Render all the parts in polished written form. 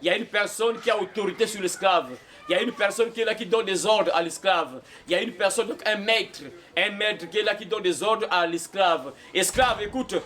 il y a une personne qui a autorité sur l'esclave. Il y a une personne qui est là qui donne des ordres à l'esclave. Il y a une personne, donc un maître qui est là qui donne des ordres à l'esclave. Esclave, écoute,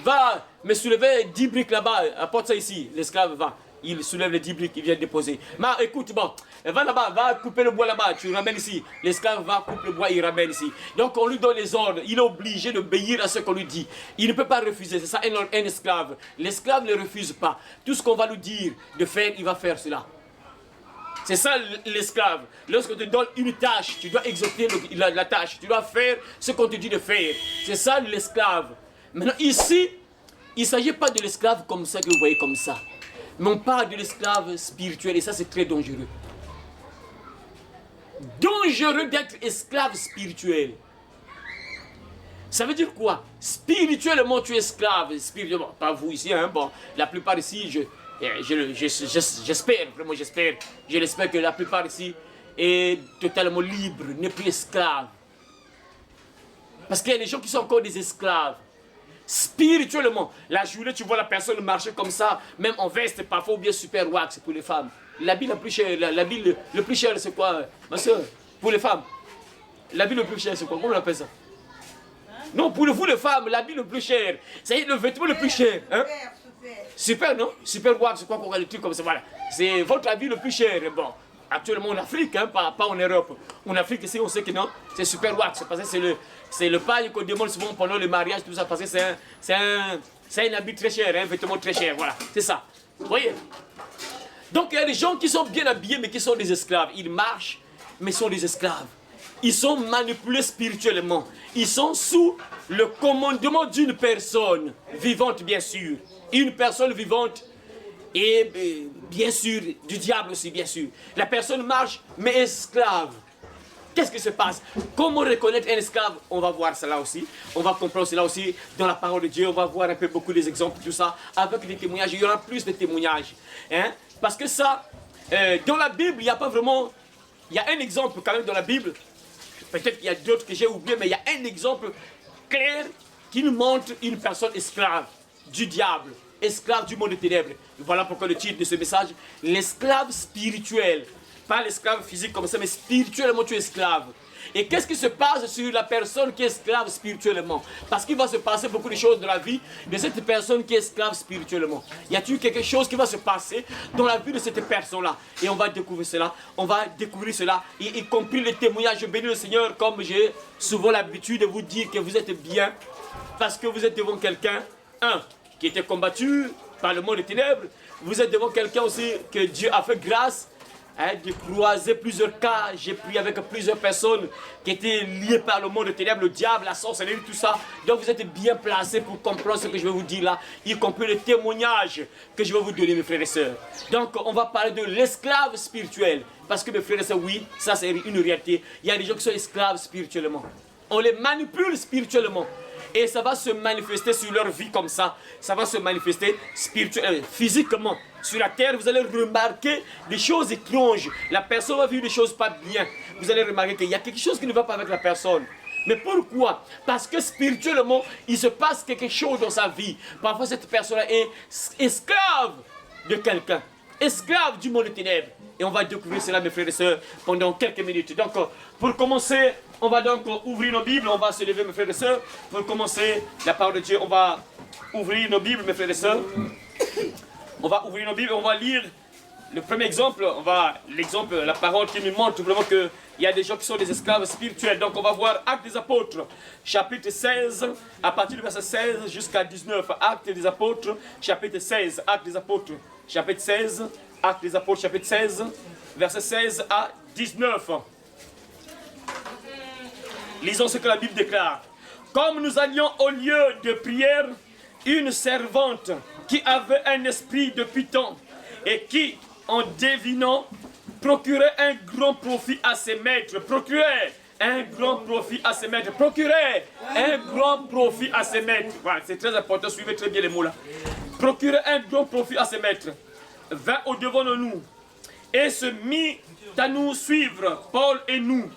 va me soulever 10 briques là-bas, apporte ça ici. L'esclave va. Il soulève les 10 briques, il vient déposer. Mais écoute, bon, va là-bas, va couper le bois là-bas, tu ramènes ici. L'esclave va couper le bois, il ramène ici. Donc on lui donne les ordres, il est obligé d'obéir à ce qu'on lui dit. Il ne peut pas refuser, c'est ça un esclave. L'esclave ne refuse pas. Tout ce qu'on va lui dire de faire, il va faire cela. C'est ça l'esclave. Lorsqu'on te donne une tâche, tu dois exécuter la tâche. Tu dois faire ce qu'on te dit de faire. C'est ça l'esclave. Maintenant ici, il ne s'agit pas de l'esclave comme ça que vous voyez comme ça. Mais on parle de l'esclave spirituel et ça c'est très dangereux. Dangereux d'être esclave spirituel. Ça veut dire quoi? Spirituellement tu es esclave. Spirituellement, pas vous ici, hein, bon, la plupart ici, j'espère, vraiment j'espère, je l'espère que la plupart ici est totalement libre, n'est plus esclave. Parce qu'il y a des gens qui sont encore des esclaves. Spirituellement, la journée tu vois la personne marcher comme ça, même en veste parfois ou bien super wax pour les femmes. L'habit le plus cher, l'habit le plus cher c'est quoi, ma soeur? Pour les femmes, l'habit le plus cher c'est quoi? Comment on appelle ça? Non, pour vous les femmes, l'habit le plus cher, c'est le vêtement le plus cher. Hein? Super, non? Super wax, c'est quoi qu'on a des trucs comme ça, voilà. C'est votre habit le plus cher. Bon, actuellement en Afrique, hein, pas en Europe. En Afrique, ici, on sait que non, c'est super wax, parce que c'est le paille qu'on demande souvent pendant le mariage, tout ça, parce que c'est un habit très cher, un vêtement très cher, voilà, c'est ça. Vous voyez? Donc il y a des gens qui sont bien habillés, mais qui sont des esclaves. Ils marchent, mais sont des esclaves. Ils sont manipulés spirituellement. Ils sont sous le commandement d'une personne vivante, bien sûr. Une personne vivante et bien sûr du diable aussi, bien sûr. La personne marche, mais esclave. Qu'est-ce qui se passe? Comment reconnaître un esclave? On va voir cela aussi. On va comprendre cela aussi dans la parole de Dieu. On va voir un peu beaucoup des exemples, tout ça, avec des témoignages. Il y aura plus de témoignages. Hein? Parce que ça, dans la Bible, il n'y a pas vraiment... Il y a un exemple quand même dans la Bible. Peut-être qu'il y a d'autres que j'ai oubliés, mais il y a un exemple clair qui nous montre une personne esclave du diable, esclave du monde des ténèbres. Voilà pourquoi le titre de ce message, l'esclave spirituel. Pas l'esclave physique comme ça, mais spirituellement tu es esclave. Et qu'est-ce qui se passe sur la personne qui est esclave spirituellement? Parce qu'il va se passer beaucoup de choses dans la vie de cette personne qui est esclave spirituellement. Y a-t-il quelque chose qui va se passer dans la vie de cette personne-là? Et on va découvrir cela, y compris les témoignages. Je bénis le Seigneur comme j'ai souvent l'habitude de vous dire que vous êtes bien, parce que vous êtes devant quelqu'un, qui était combattu par le monde des ténèbres. Vous êtes devant quelqu'un aussi que Dieu a fait grâce, de croiser plusieurs cas. J'ai prié avec plusieurs personnes qui étaient liées par le monde des ténèbres, le diable, la sorcellerie, tout ça. Donc vous êtes bien placés pour comprendre ce que je vais vous dire là, y compris les témoignages que je vais vous donner, mes frères et sœurs. Donc on va parler de l'esclave spirituel. Parce que mes frères et sœurs, oui, ça c'est une réalité. Il y a des gens qui sont esclaves spirituellement. On les manipule spirituellement. Et ça va se manifester sur leur vie comme ça. Ça va se manifester physiquement. Sur la terre, vous allez remarquer des choses étranges. La personne va vivre des choses pas bien. Vous allez remarquer qu'il y a quelque chose qui ne va pas avec la personne. Mais pourquoi? Parce que spirituellement, il se passe quelque chose dans sa vie. Parfois, cette personne est esclave de quelqu'un. Esclave du monde des ténèbres. Et on va découvrir cela, mes frères et sœurs, pendant quelques minutes. Donc, pour commencer, on va donc ouvrir nos Bibles. On va se lever, mes frères et sœurs. Pour commencer la parole de Dieu, on va ouvrir nos Bibles, mes frères et sœurs. On va ouvrir nos Bibles, on va lire le premier exemple. L'exemple, la parole qui nous montre vraiment qu'il y a des gens qui sont des esclaves spirituels. Donc, on va voir Actes des Apôtres, chapitre 16, à partir du verset 16 jusqu'à 19. Actes des Apôtres, chapitre 16. Actes des Apôtres, chapitre 16. Actes des Apôtres, chapitre 16, verset 16 à 19. Lisons ce que la Bible déclare. Comme nous allions au lieu de prière, une servante qui avait un esprit de python et qui, en devinant, procurait un grand profit à ses maîtres. Procurait un grand profit à ses maîtres. Procurait un grand profit à ses maîtres. Voilà, c'est très important, suivez très bien les mots là. Procurait un grand profit à ses maîtres. Vint au-devant de nous et se mit à nous suivre, Paul et nous.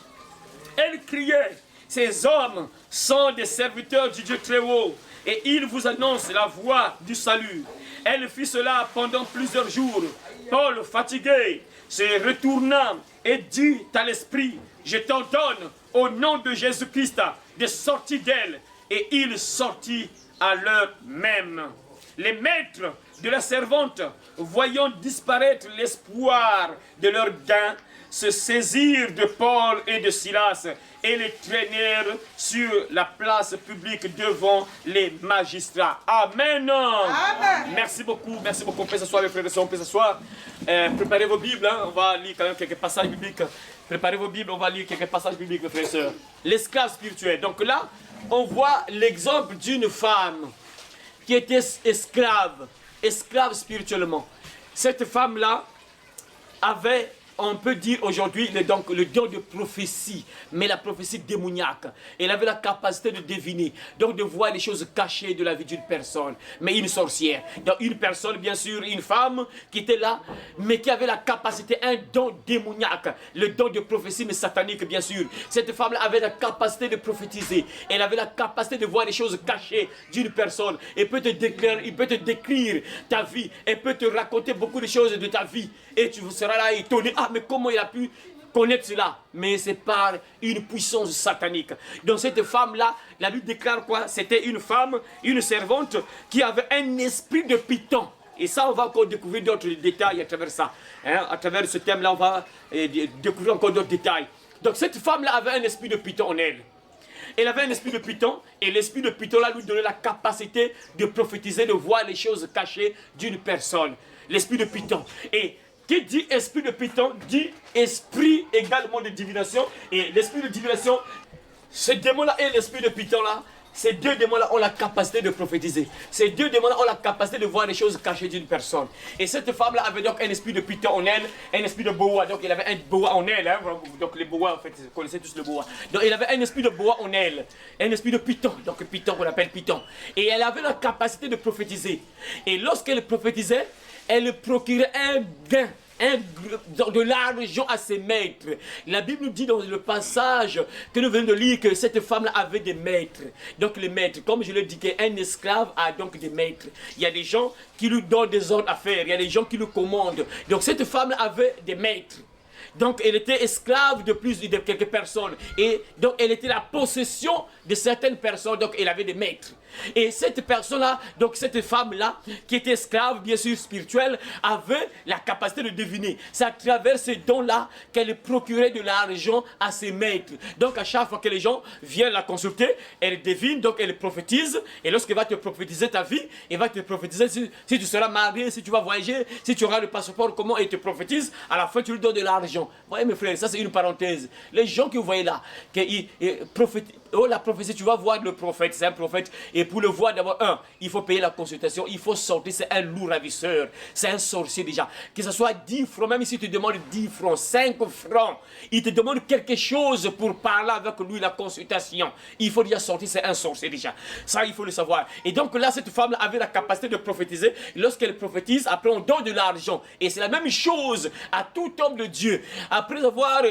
Elle criait, ces hommes sont des serviteurs du Dieu très haut et ils vous annoncent la voie du salut. Elle fit cela pendant plusieurs jours. Paul, fatigué, se retourna et dit à l'esprit, je t'ordonne au nom de Jésus-Christ de sortir d'elle. Et il sortit à l'heure même. Les maîtres de la servante, voyant disparaître l'espoir de leur gain, se saisirent de Paul et de Silas et les traînèrent sur la place publique devant les magistrats. Amen. Amen. Merci beaucoup, on peut s'asseoir les frères et sœurs, on peut s'asseoir. Préparez vos Bibles, hein. On va lire quand même quelques passages bibliques. Préparez vos Bibles, on va lire quelques passages bibliques, mes frères et sœurs. L'esclave spirituel. Donc là, on voit l'exemple d'une femme qui était esclave spirituellement. Cette femme-là avait, on peut dire aujourd'hui, le don de prophétie, mais la prophétie démoniaque. Elle avait la capacité de deviner, donc de voir les choses cachées de la vie d'une personne, mais une sorcière. Donc une personne, bien sûr, une femme qui était là, mais qui avait la capacité, un don démoniaque, le don de prophétie, mais satanique, bien sûr. Cette femme-là avait la capacité de prophétiser, elle avait la capacité de voir les choses cachées d'une personne. Elle peut te décrire ta vie, elle peut te raconter beaucoup de choses de ta vie, et tu seras là étonné. Ah, mais comment il a pu connaître cela? Mais c'est par une puissance satanique. Donc cette femme-là, la Bible déclare quoi? C'était une femme, une servante qui avait un esprit de Python. Et ça, on va encore découvrir d'autres détails à travers ça. Hein? À travers ce thème-là, on va découvrir encore d'autres détails. Donc cette femme-là avait un esprit de Python en elle. Elle avait un esprit de Python, et l'esprit de Python-là lui donnait la capacité de prophétiser, de voir les choses cachées d'une personne. L'esprit de Python. Et qui dit esprit de Python, dit esprit également de divination. Et l'esprit de divination, ce démon-là et l'esprit de Python-là, ces deux démons-là ont la capacité de prophétiser. Ces deux démons-là ont la capacité de voir les choses cachées d'une personne. Et cette femme-là avait donc un esprit de Python en elle, un esprit de boa. Donc elle avait un boa en elle. Hein. Donc les boas, en fait, vous connaissez tous le boa. Donc elle avait un esprit de boa en elle, un esprit de Python. Donc Python, on appelle Python. Et elle avait la capacité de prophétiser. Et lorsqu'elle prophétisait, elle procurait un gain, de l'argent à ses maîtres. La Bible nous dit dans le passage que nous venons de lire que cette femme-là avait des maîtres. Donc les maîtres, comme je l'ai dit, qu'un esclave a donc des maîtres. Il y a des gens qui lui donnent des ordres à faire, il y a des gens qui lui commandent. Donc cette femme avait des maîtres. Donc elle était esclave de quelques personnes. Et donc elle était la possession de certaines personnes. Donc elle avait des maîtres. Et cette personne-là, donc cette femme-là, qui était esclave, bien sûr spirituelle, avait la capacité de deviner. C'est à travers ces dons-là qu'elle procurait de l'argent à ses maîtres. Donc à chaque fois que les gens viennent la consulter, elle devine, donc elle prophétise. Et lorsqu'elle va te prophétiser ta vie, elle va te prophétiser si tu seras marié, si tu vas voyager, si tu auras le passeport, comment elle te prophétise. À la fin, tu lui donnes de l'argent. Vous voyez mes frères, ça c'est une parenthèse. Les gens que vous voyez là, la prophétie, tu vas voir le prophète, c'est un prophète. Et pour le voir, d'abord, il faut payer la consultation, il faut sortir, c'est un loup ravisseur, c'est un sorcier déjà. Que ce soit 10 francs, même s'il te demande 10 francs, 5 francs, il te demande quelque chose pour parler avec lui, la consultation. Il faut déjà sortir, c'est un sorcier déjà. Ça, il faut le savoir. Et donc là, cette femme avait la capacité de prophétiser. Lorsqu'elle prophétise, après on donne de l'argent. Et c'est la même chose à tout homme de Dieu. Après avoir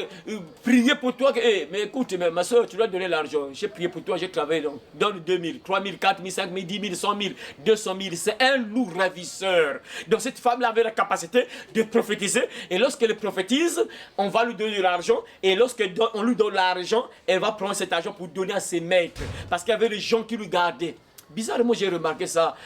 prié pour toi, mais écoute, ma soeur, tu dois donner l'argent. J'ai prié pour toi, j'ai travaillé, donc donne 2000, 3000, 4000, 5000, 10 000, 100 000, 200 000. C'est un loup ravisseur. Donc cette femme-là avait la capacité de prophétiser. Et lorsqu'elle prophétise, on va lui donner de l'argent. Et lorsqu'on lui donne l'argent, elle va prendre cet argent pour donner à ses maîtres. Parce qu'il y avait des gens qui lui gardaient. Bizarrement, j'ai remarqué ça.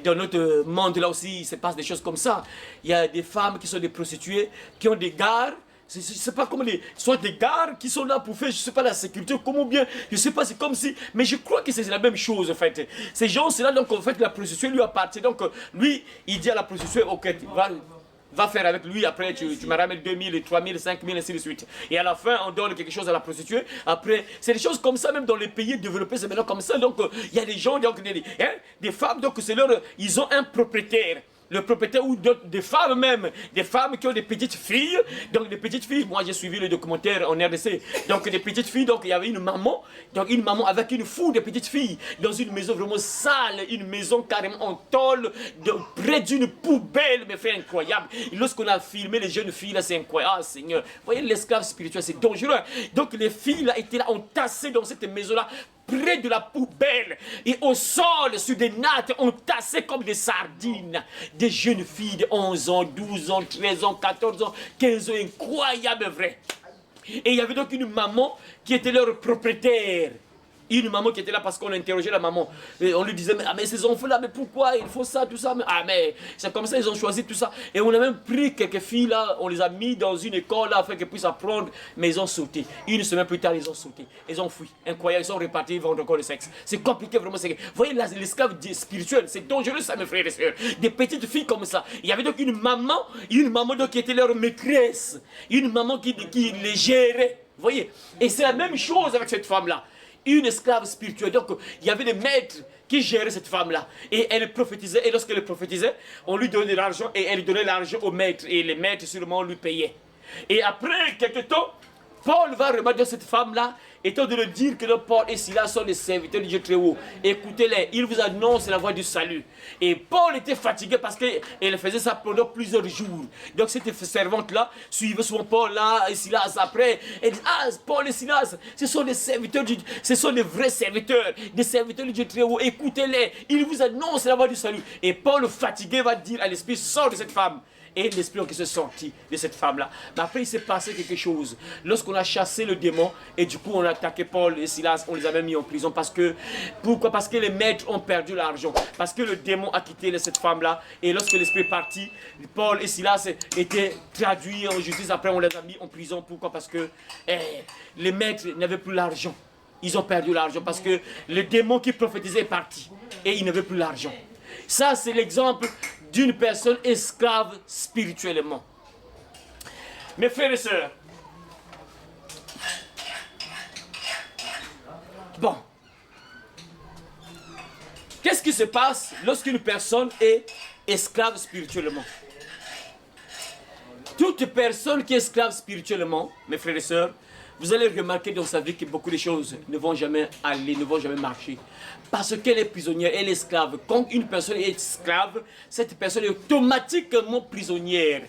Dans notre monde, là aussi, il se passe des choses comme ça. Il y a des femmes qui sont des prostituées, qui ont des gardes. Je ne sais pas comment soit des gardes qui sont là pour faire, je ne sais pas, la sécurité, comment bien, je ne sais pas, c'est comme si, mais je crois que c'est la même chose en fait. Ces gens, c'est là, donc en fait, la prostituée lui appartient. Donc lui, il dit à la prostituée, ok, va faire avec lui, après tu me ramènes 2000, 3000, 5000, ainsi de suite. Et à la fin, on donne quelque chose à la prostituée. Après, c'est des choses comme ça, même dans les pays développés, c'est maintenant comme ça. Donc, il y a des gens, donc, des femmes, donc, ils ont un propriétaire. Le propriétaire ou des femmes même, des femmes qui ont des petites filles. Donc des petites filles, moi j'ai suivi le documentaire en RDC. Donc des petites filles, donc il y avait une maman avec une foule de petites filles dans une maison vraiment sale, une maison carrément en tôle, près d'une poubelle, mais fait incroyable. Et lorsqu'on a filmé les jeunes filles là, c'est incroyable. Ah Seigneur, vous voyez l'esclave spirituel, c'est dangereux. Donc les filles là étaient là entassées dans cette maison là, près de la poubelle. Et au sol, sur des nattes, on tassait comme des sardines. Des jeunes filles de 11 ans, 12 ans, 13 ans, 14 ans, 15 ans, incroyable vrai. Et il y avait donc une maman qui était leur propriétaire. Une maman qui était là parce qu'on interrogeait la maman. Et on lui disait, mais ces enfants-là, mais pourquoi il faut ça, tout ça? Mais c'est comme ça, ils ont choisi tout ça. Et on a même pris quelques filles là, on les a mis dans une école là, afin qu'elles puissent apprendre. Mais ils ont sauté. Une semaine plus tard, ils ont sauté. Ils ont fui. Incroyable, ils sont repartis, ils vendent encore le sexe. C'est compliqué vraiment. Vous voyez, l'esclave spirituel, c'est dangereux ça, mes frères et sœurs. Des petites filles comme ça. Il y avait donc une maman donc qui était leur maîtresse. Une maman qui les gérait. Vous voyez? Et c'est la même chose avec cette femme-là. Une esclave spirituelle. Donc, il y avait des maîtres qui géraient cette femme-là. Et elle prophétisait. Et lorsqu'elle prophétisait, on lui donnait de l'argent. Et elle donnait l'argent aux maîtres. Et les maîtres, sûrement, lui payaient. Et après quelques temps, Paul va remarquer cette femme-là, étant de le dire que le Paul et Silas sont des serviteurs du Dieu très haut. Écoutez-les, ils vous annoncent la voie du salut. Et Paul était fatigué parce qu'elle faisait ça pendant plusieurs jours. Donc cette servante-là suivait souvent Paul là et Silas après. Elle dit, ah, Paul et Silas, ce sont des serviteurs, ce sont des vrais serviteurs, des serviteurs du Dieu très haut. Écoutez-les, ils vous annoncent la voie du salut. Et Paul, fatigué, va dire à l'esprit, sors de cette femme. Et l'esprit qui s'est sorti de cette femme-là. Mais après, il s'est passé quelque chose. Lorsqu'on a chassé le démon, et du coup, on a attaqué Paul et Silas, on les a même mis en prison. Pourquoi? Parce que les maîtres ont perdu l'argent. Parce que le démon a quitté cette femme-là. Et lorsque l'esprit est parti, Paul et Silas étaient traduits en justice. Après, on les a mis en prison. Pourquoi? Parce que les maîtres n'avaient plus l'argent. Ils ont perdu l'argent parce que le démon qui prophétisait est parti. Et ils n'avaient plus l'argent. Ça, c'est l'exemple d'une personne esclave spirituellement. Mes frères et sœurs, bon, qu'est-ce qui se passe lorsqu'une personne est esclave spirituellement? Toute personne qui est esclave spirituellement, mes frères et sœurs, vous allez remarquer dans sa vie que beaucoup de choses ne vont jamais aller, ne vont jamais marcher. Parce qu'elle est prisonnière, elle est esclave. Quand une personne est esclave, cette personne est automatiquement prisonnière.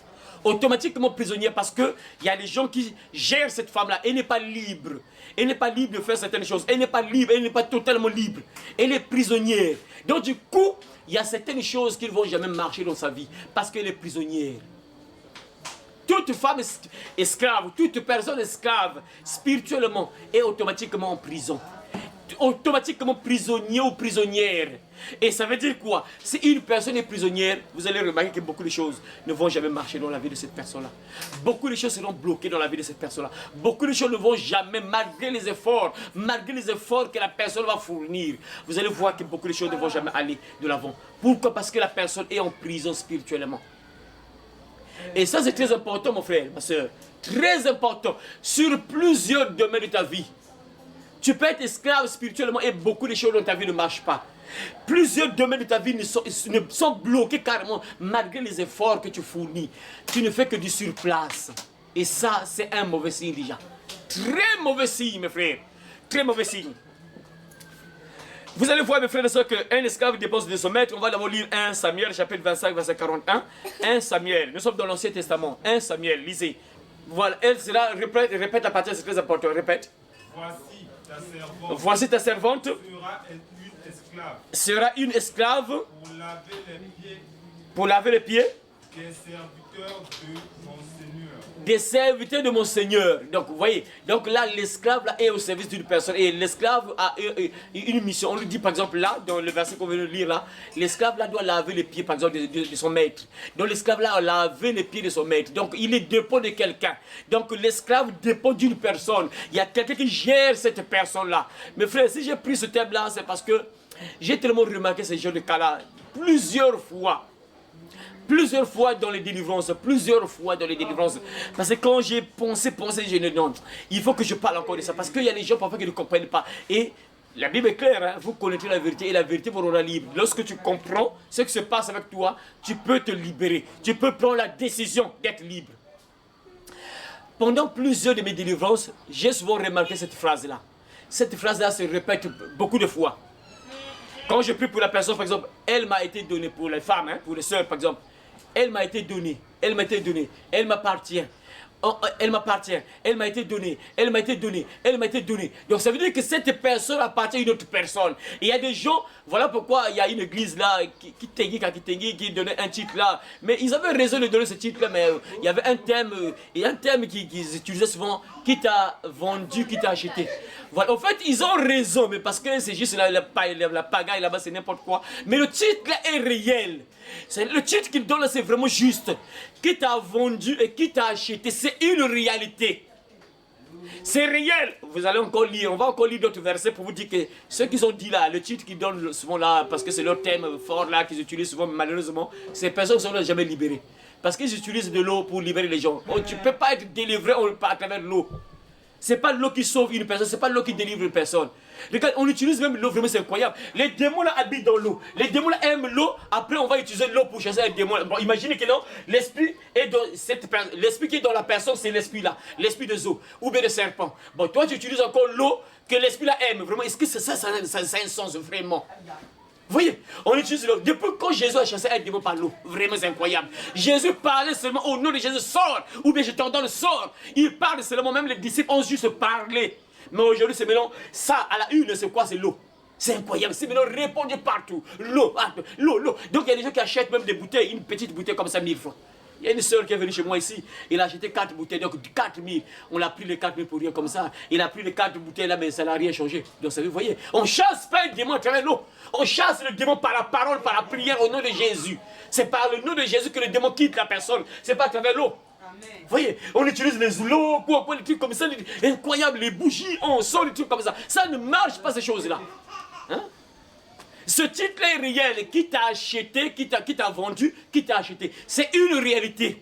Automatiquement prisonnière parce qu'il y a des gens qui gèrent cette femme-là. Elle n'est pas libre. Elle n'est pas libre de faire certaines choses. Elle n'est pas libre, elle n'est pas totalement libre. Elle est prisonnière. Donc du coup, il y a certaines choses qui ne vont jamais marcher dans sa vie parce qu'elle est prisonnière. Toute femme esclave, toute personne esclave, spirituellement, est automatiquement en prison. Automatiquement prisonnier ou prisonnière. Et ça veut dire quoi? Si une personne est prisonnière, vous allez remarquer que beaucoup de choses ne vont jamais marcher dans la vie de cette personne-là. Beaucoup de choses seront bloquées dans la vie de cette personne-là. Beaucoup de choses ne vont jamais, malgré les efforts que la personne va fournir. Vous allez voir que beaucoup de choses ne vont jamais aller de l'avant. Pourquoi? Parce que la personne est en prison spirituellement. Et ça, c'est très important, mon frère, ma soeur. Très important. Sur plusieurs domaines de ta vie. Tu peux être esclave spirituellement et beaucoup de choses dans ta vie ne marchent pas. Plusieurs domaines de ta vie sont bloqués carrément malgré les efforts que tu fournis. Tu ne fais que du surplace. Et ça, c'est un mauvais signe déjà. Très mauvais signe, mes frères. Très mauvais signe. Vous allez voir, mes frères et sœurs, qu'un esclave dépose de son maître. On va d'abord lire 1 Samuel, chapitre 25, verset 41. 1 Samuel, nous sommes dans l'Ancien Testament. 1 Samuel, lisez. Voilà, elle sera, répète à partir, c'est très important, répète. Voici ta servante. Sera une esclave. Pour laver les pieds. Des serviteurs de mon Seigneur. Donc, vous voyez, donc là, l'esclave là, est au service d'une personne. Et l'esclave a une mission. On lui dit, par exemple, là, dans le verset qu'on vient de lire, là, l'esclave là doit laver les pieds, par exemple, de son maître. Donc, l'esclave là a lavé les pieds de son maître. Donc, il est dépôt de quelqu'un. Donc, l'esclave dépend d'une personne. Il y a quelqu'un qui gère cette personne-là. Mais frère, si j'ai pris ce thème-là, c'est parce que j'ai tellement remarqué ce genre de cas-là plusieurs fois. Plusieurs fois dans les délivrances, Parce que quand j'ai pensé, je me dis non, il faut que je parle encore de ça. Parce qu'il y a des gens parfois qui ne comprennent pas. Et la Bible est claire, hein? Vous connaîtrez la vérité et la vérité vous rendra libre. Lorsque tu comprends ce qui se passe avec toi, tu peux te libérer. Tu peux prendre la décision d'être libre. Pendant plusieurs de mes délivrances, j'ai souvent remarqué cette phrase-là. Cette phrase-là se répète beaucoup de fois. Quand je prie pour la personne, par exemple, elle m'a été donnée pour les femmes, hein, pour les sœurs, par exemple. Elle m'a été donnée, elle m'appartient. elle m'appartient, elle m'a été donnée, elle m'a été donnée, elle m'a été donnée. Donc ça veut dire que cette personne appartient à une autre personne. Et il y a des gens, voilà pourquoi il y a une église là, qui donnait un titre là. Mais ils avaient raison de donner ce titre là, mais il y avait un thème, qu'ils utilisaient souvent, qui t'a vendu, qui t'a acheté. Voilà, en fait, ils ont raison, mais parce que c'est juste la pagaille là-bas, c'est n'importe quoi. Mais le titre là est réel. Le titre qu'il donne là, c'est vraiment juste. Qui t'a vendu et qui t'a acheté, c'est une réalité. C'est réel. Vous allez encore lire, on va encore lire d'autres versets pour vous dire que ceux qui sont dit là, le titre qu'ils donnent souvent là, parce que c'est leur thème fort là, qu'ils utilisent souvent, malheureusement, ces personnes ne sont jamais libérées. Parce qu'ils utilisent de l'eau pour libérer les gens. Oh, tu ne peux pas être délivré à travers l'eau. C'est pas l'eau qui sauve une personne, c'est pas l'eau qui délivre une personne. Regarde, on utilise même l'eau, vraiment c'est incroyable. Les démons là habitent dans l'eau. Les démons là aiment l'eau, après on va utiliser l'eau pour chasser un démon. Bon, imaginez que non, l'esprit est dans l'esprit qui est dans la personne, c'est l'esprit là, l'esprit de zoo, ou bien de serpent. Bon, toi tu utilises encore l'eau que l'esprit là aime, vraiment, est-ce que ça a un sens vraiment? Vous voyez, on utilise l'eau. Depuis quand Jésus a chassé un démon par l'eau, vraiment c'est incroyable. Jésus parlait seulement au nom de Jésus, sort, ou bien je t'ordonne, sort. Il parle seulement, même les disciples ont juste parlé. Mais aujourd'hui, c'est maintenant, ça, à la une, c'est quoi? C'est l'eau. C'est incroyable, c'est maintenant répandu partout. L'eau, l'eau. Donc il y a des gens qui achètent même des bouteilles, une petite bouteille comme ça, 1000 francs. Il y a une soeur qui est venue chez moi ici, il a acheté 4 bouteilles, donc 4000. On a pris les 4000 pour rien comme ça. Il a pris les 4 bouteilles là, mais ça n'a rien changé. Donc ça, vous voyez, on chasse pas un démon à travers l'eau. On chasse le démon par la parole, par la prière au nom de Jésus. C'est par le nom de Jésus que le démon quitte la personne. C'est pas à travers l'eau. Vous voyez, on utilise les lots, pour les trucs comme ça, incroyable, les bougies, on sort les trucs comme ça. Ça ne marche pas ces choses-là. Hein? Ce titre est réel. Qui t'a acheté, qui t'a vendu, qui t'a acheté. C'est une réalité.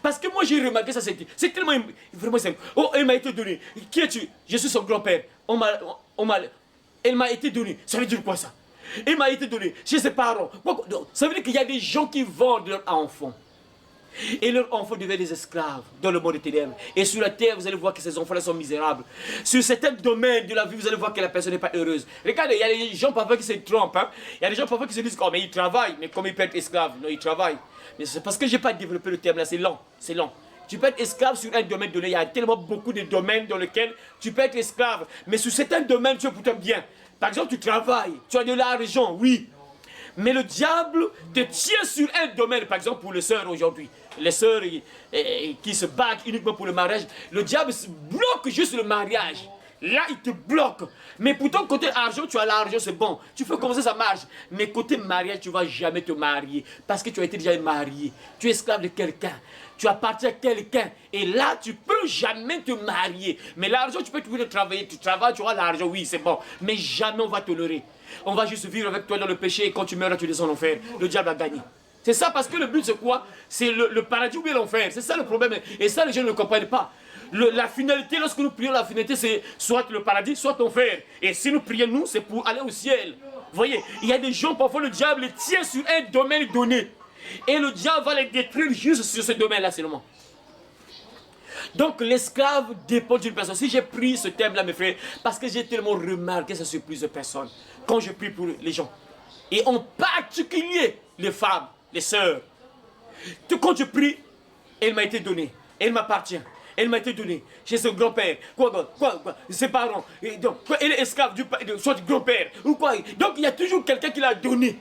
Parce que moi j'ai remarqué ça, c'est tellement vraiment simple. Oh, elle m'a été donnée. Qui es-tu? Je suis son grand-père. Elle m'a été donnée. Ça veut dire quoi ça? Elle m'a été donnée chez ses parents. Ça veut dire qu'il y a des gens qui vendent leurs enfants. Et leurs enfants deviennent des esclaves dans le monde des ténèbres. Et sur la terre, vous allez voir que ces enfants-là sont misérables. Sur certains domaines de la vie, vous allez voir que la personne n'est pas heureuse. Regardez, il y a des gens parfois qui se trompent. Hein? Il y a des gens parfois qui se disent, oh mais ils travaillent, mais comme ils peuvent être esclaves. Non, ils travaillent. Mais c'est parce que je n'ai pas développé le terme là, c'est lent. C'est lent. Tu peux être esclave sur un domaine donné. Il y a tellement beaucoup de domaines dans lesquels tu peux être esclave. Mais sur certains domaines, tu es pourtant bien. Par exemple, tu travailles, tu as de l'argent, oui. Mais le diable te tient sur un domaine, par exemple pour les sœurs aujourd'hui. Les sœurs qui se battent uniquement pour le mariage. Le diable bloque juste le mariage. Là, il te bloque. Mais pourtant, côté argent, tu as l'argent, c'est bon. Tu fais comme ça marche. Mais côté mariage, tu ne vas jamais te marier. Parce que tu as été déjà marié. Tu es esclave de quelqu'un. Tu appartiens à quelqu'un. Et là, tu ne peux jamais te marier. Mais l'argent, tu peux toujours travailler. Tu travailles, tu auras l'argent, oui, c'est bon. Mais jamais on va tolérer. On va juste vivre avec toi dans le péché. Et quand tu meurs, là, tu descends en enfer. Le diable a gagné. C'est ça, parce que le but, c'est quoi? C'est le paradis ou bien l'enfer. C'est ça le problème. Et ça, les gens ne comprennent pas. La finalité, lorsque nous prions, la finalité, c'est soit le paradis, soit l'enfer. Et si nous prions, nous, c'est pour aller au ciel. Vous voyez, il y a des gens, parfois, le diable les tient sur un domaine donné. Et le diable va les détruire juste sur ce domaine-là seulement. Donc, l'esclave dépend d'une personne. Si j'ai pris ce thème-là, mes frères, parce que j'ai tellement remarqué ça sur plusieurs personnes, quand je prie pour les gens. Et en particulier, les femmes, les sœurs. Quand je prie, elle m'a été donnée. Elle m'appartient. Elle m'a été donnée chez son grand-père. Ses parents. Et donc, elle est esclave soit du grand-père. Ou quoi. Donc, il y a toujours quelqu'un qui l'a donné.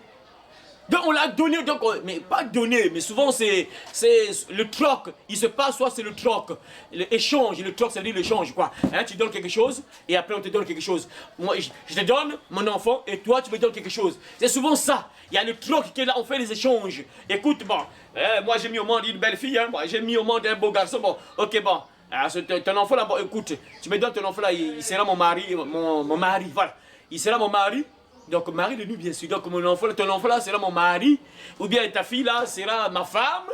Donc, on l'a donné. Donc, mais pas donné. Mais souvent, c'est le troc. Il se passe, soit c'est le troc. L'échange. Le troc, ça veut dire l'échange. Hein, tu donnes quelque chose et après, on te donne quelque chose. Moi, je te donne mon enfant et toi, tu me donnes quelque chose. C'est souvent ça. Il y a le troc qui est là. On fait les échanges. Écoute, bon. Moi, j'ai mis au monde une belle fille. Hein, moi, j'ai mis au monde un beau garçon. Bon, ok, bon. Alors, ton enfant là, bon, écoute, tu me donnes ton enfant là, il sera mon mari, mon mari, voilà. Il sera mon mari, donc mari de nous bien sûr. Donc ton enfant là sera mon mari, ou bien ta fille là sera ma femme.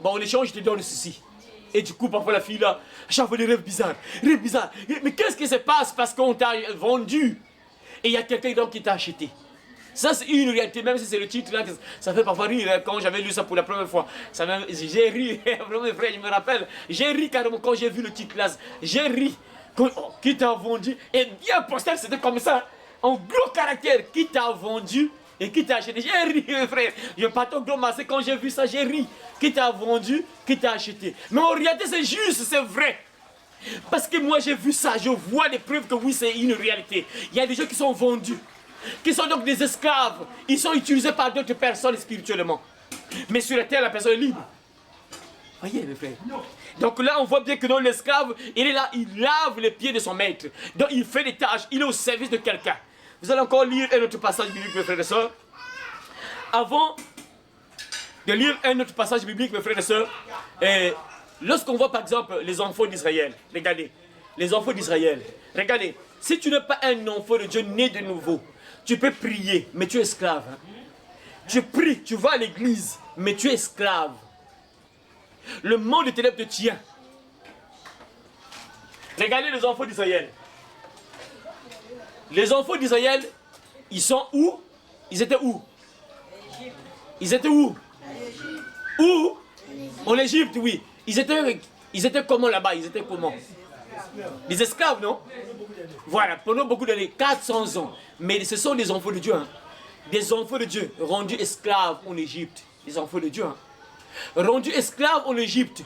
Bon, en échange, je te donne ceci. Et du coup, parfois la fille là, à chaque fois des rêves bizarres, rêves bizarres. Mais qu'est-ce qui se passe parce qu'on t'a vendu? Et il y a quelqu'un donc qui t'a acheté. Ça, c'est une réalité, même si c'est le titre là, ça fait parfois rire. Quand j'avais lu ça pour la première fois, j'ai ri, vraiment frère, je me rappelle, j'ai ri carrément quand j'ai vu le titre là, j'ai ri. Qui t'a vendu? Et bien posté, c'était comme ça, en gros caractère, qui t'a vendu Et qui t'a acheté? J'ai ri, frère. Je pas ton gros massé, quand j'ai vu ça, j'ai ri. Qui t'a vendu, qui t'a acheté. Mais en réalité, c'est juste, c'est vrai. Parce que moi, j'ai vu ça, je vois les preuves que oui, c'est une réalité. Il y a des gens qui sont vendus, qui sont donc des esclaves. Ils sont utilisés par d'autres personnes spirituellement. Mais sur la terre, la personne est libre. Voyez, mes frères. Donc là, on voit bien que dans l'esclave, il est là, il lave les pieds de son maître. Donc il fait des tâches, il est au service de quelqu'un. Vous allez encore lire un autre passage biblique, mes frères et sœurs. Avant de lire un autre passage biblique, mes frères et sœurs, lorsqu'on voit par exemple les enfants d'Israël, regardez, les enfants d'Israël, regardez, si tu n'es pas un enfant de Dieu né de nouveau, tu peux prier, mais tu es esclave. Hein? Tu pries, tu vas à l'église, mais tu es esclave. Le monde des ténèbres te tient. Regardez les enfants d'Israël. Les enfants d'Israël, ils sont où? Ils étaient où? Ils étaient où? Où? En Égypte, oui. Ils étaient comment là-bas? Ils étaient comment? Des esclaves, non? Voilà, pendant beaucoup d'années, 400 ans. Mais ce sont des enfants de Dieu. Hein? Des enfants de Dieu rendus esclaves en Égypte. Des enfants de Dieu. Hein? Rendus esclaves en Égypte.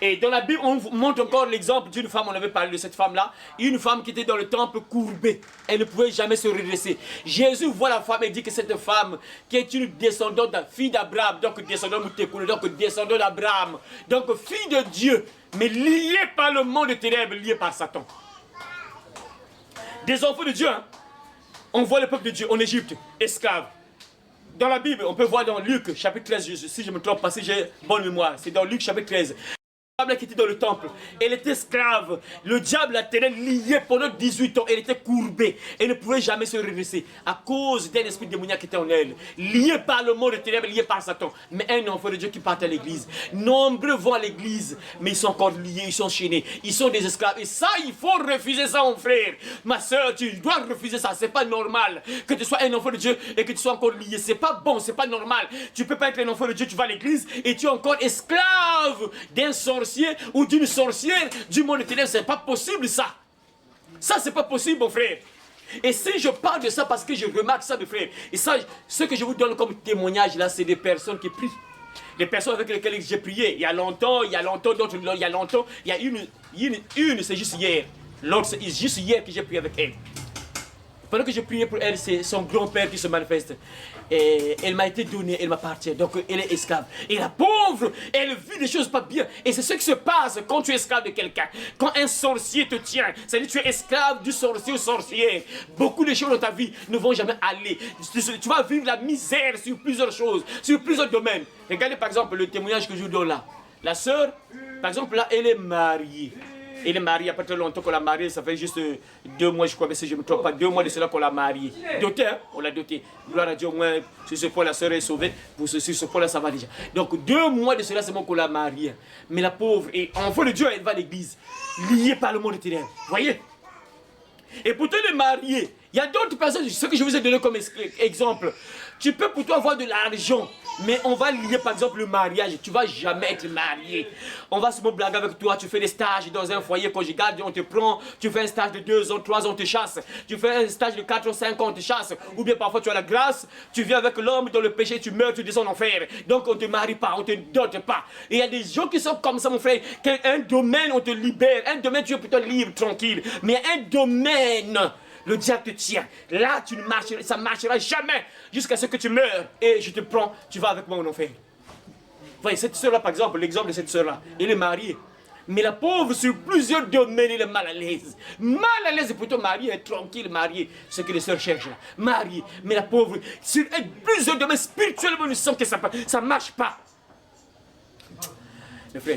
Et dans la Bible, on montre encore l'exemple d'une femme, on avait parlé de cette femme-là, une femme qui était dans le temple courbée, elle ne pouvait jamais se redresser. Jésus voit la femme et dit que cette femme, qui est une descendante, fille d'Abraham, donc descendante donc descendante d'Abraham, donc fille de Dieu, mais liée par le monde des ténèbres, liée par Satan. Des enfants de Dieu, hein? On voit le peuple de Dieu en Égypte, esclaves. Dans la Bible, on peut voir dans Luc, chapitre 13, si je me trompe pas, si j'ai bonne mémoire, c'est dans Luc, chapitre 13. La femme qui était dans le temple, elle était esclave. Le diable la tenait liée pendant 18 ans. Elle était courbée. Elle ne pouvait jamais se redresser à cause d'un esprit démoniaque qui était en elle. Liée par le monde des ténèbres, liée par Satan. Mais un enfant de Dieu qui part à l'église. Nombreux vont à l'église, mais ils sont encore liés, ils sont enchaînés. Ils sont des esclaves. Et ça, il faut refuser ça, mon frère. Ma soeur, tu dois refuser ça. C'est pas normal que tu sois un enfant de Dieu et que tu sois encore lié. C'est pas bon, c'est pas normal. Tu peux pas être un enfant de Dieu, tu vas à l'église et tu es encore esclave d'un sorcier ou d'une sorcière du monde des ténèbres. C'est pas possible ça. Ça c'est pas possible mon frère. Et si je parle de ça parce que je remarque ça mes frères, et ça ce que je vous donne comme témoignage là, c'est des personnes qui prient. Les personnes avec lesquelles j'ai prié il y a longtemps, d'autres il y a longtemps, il y a une c'est juste hier. L'autre c'est juste hier que j'ai prié avec elle. Pendant que je priais pour elle, c'est son grand-père qui se manifeste. Et elle m'a été donnée, elle m'appartient. Donc elle est esclave. Et la pauvre, elle vit des choses pas bien. Et c'est ce qui se passe quand tu es esclave de quelqu'un. Quand un sorcier te tient, c'est-à-dire que tu es esclave du sorcier ou sorcière. Beaucoup de choses dans ta vie ne vont jamais aller. Tu vas vivre la misère sur plusieurs choses, sur plusieurs domaines. Regardez par exemple le témoignage que je vous donne là. La sœur, par exemple là, elle est mariée. Elle est mariée, il n'y a pas très longtemps qu'on l'a mariée, ça fait juste 2 mois, je crois, mais si je ne me trompe pas, 2 mois de cela qu'on l'a mariée. Dotée, hein? On l'a dotée. Gloire à Dieu, au moins, sur ce point, la sœur est sauvée, sur ce point-là, ça va déjà. Donc 2 mois de cela, c'est bon qu'on l'a mariée. Mais la pauvre, et enfant de Dieu, elle va à l'église, liée par le monde des ténèbres. Vous voyez? Et pour te les marier, il y a d'autres personnes, ce que je vous ai donné comme exemple. Tu peux pour toi avoir de l'argent, mais on va lier par exemple le mariage. Tu ne vas jamais être marié. On va se blaguer avec toi, tu fais des stages dans un foyer conjugal, on te prend, tu fais un stage de 2 ans, 3 ans, on te chasse. Tu fais un stage de 4 ans, 5 ans, on te chasse. Ou bien parfois tu as la grâce, tu viens avec l'homme dans le péché, tu meurs, tu descends en enfer. Donc on ne te marie pas, on ne te dote pas. Et il y a des gens qui sont comme ça mon frère, qu'un domaine on te libère, un domaine tu es plutôt libre, tranquille. Mais un domaine... Le diable te tient. Là, ça ne marchera jamais jusqu'à ce que tu meurs. Et je te prends, tu vas avec moi en enfer. Vous voyez, cette soeur-là, par exemple, l'exemple de cette soeur-là, elle est mariée. Mais la pauvre, sur plusieurs domaines, elle est mal à l'aise. Mal à l'aise, plutôt mariée, tranquille, mariée. Ce que les sœurs cherchent là. Mariée. Mais la pauvre, sur plusieurs domaines, spirituellement, nous sent que ça ne marche pas.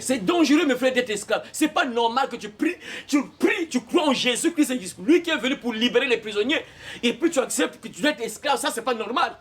C'est dangereux, mes frères, d'être esclave. C'est pas normal que tu pries, tu crois en Jésus-Christ, lui qui est venu pour libérer les prisonniers. Et puis tu acceptes que tu dois être esclave. Ça, c'est pas normal.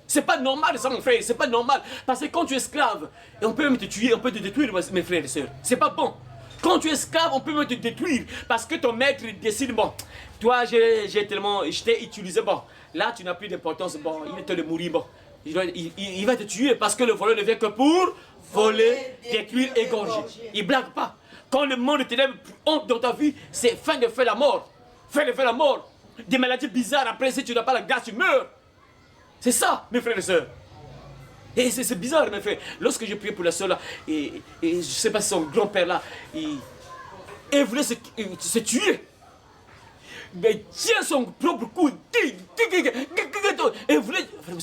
C'est pas normal, ça, mon frère. C'est pas normal. Parce que quand tu es esclave, et on peut même te tuer, on peut te détruire, mes frères et sœurs. C'est pas bon. Quand tu es esclave, on peut même te détruire. Parce que ton maître décide, bon, toi, je t'ai utilisé, bon, là, tu n'as plus d'importance, bon, il est temps de mourir, bon. Il va te tuer parce que le voleur ne vient que pour voler, détruire, égorger. Il ne blague pas. Quand le monde de ténèbres entre dans ta vie, c'est fin de faire la mort. Fin de faire la mort. Des maladies bizarres, après si tu n'as pas la grâce, tu meurs. C'est ça, mes frères et sœurs. Et c'est bizarre, mes frères. Lorsque j'ai prié pour la sœur là, et je ne sais pas si son grand-père là, il voulait se tuer. Mais tient son propre coup. Et voulait. Vous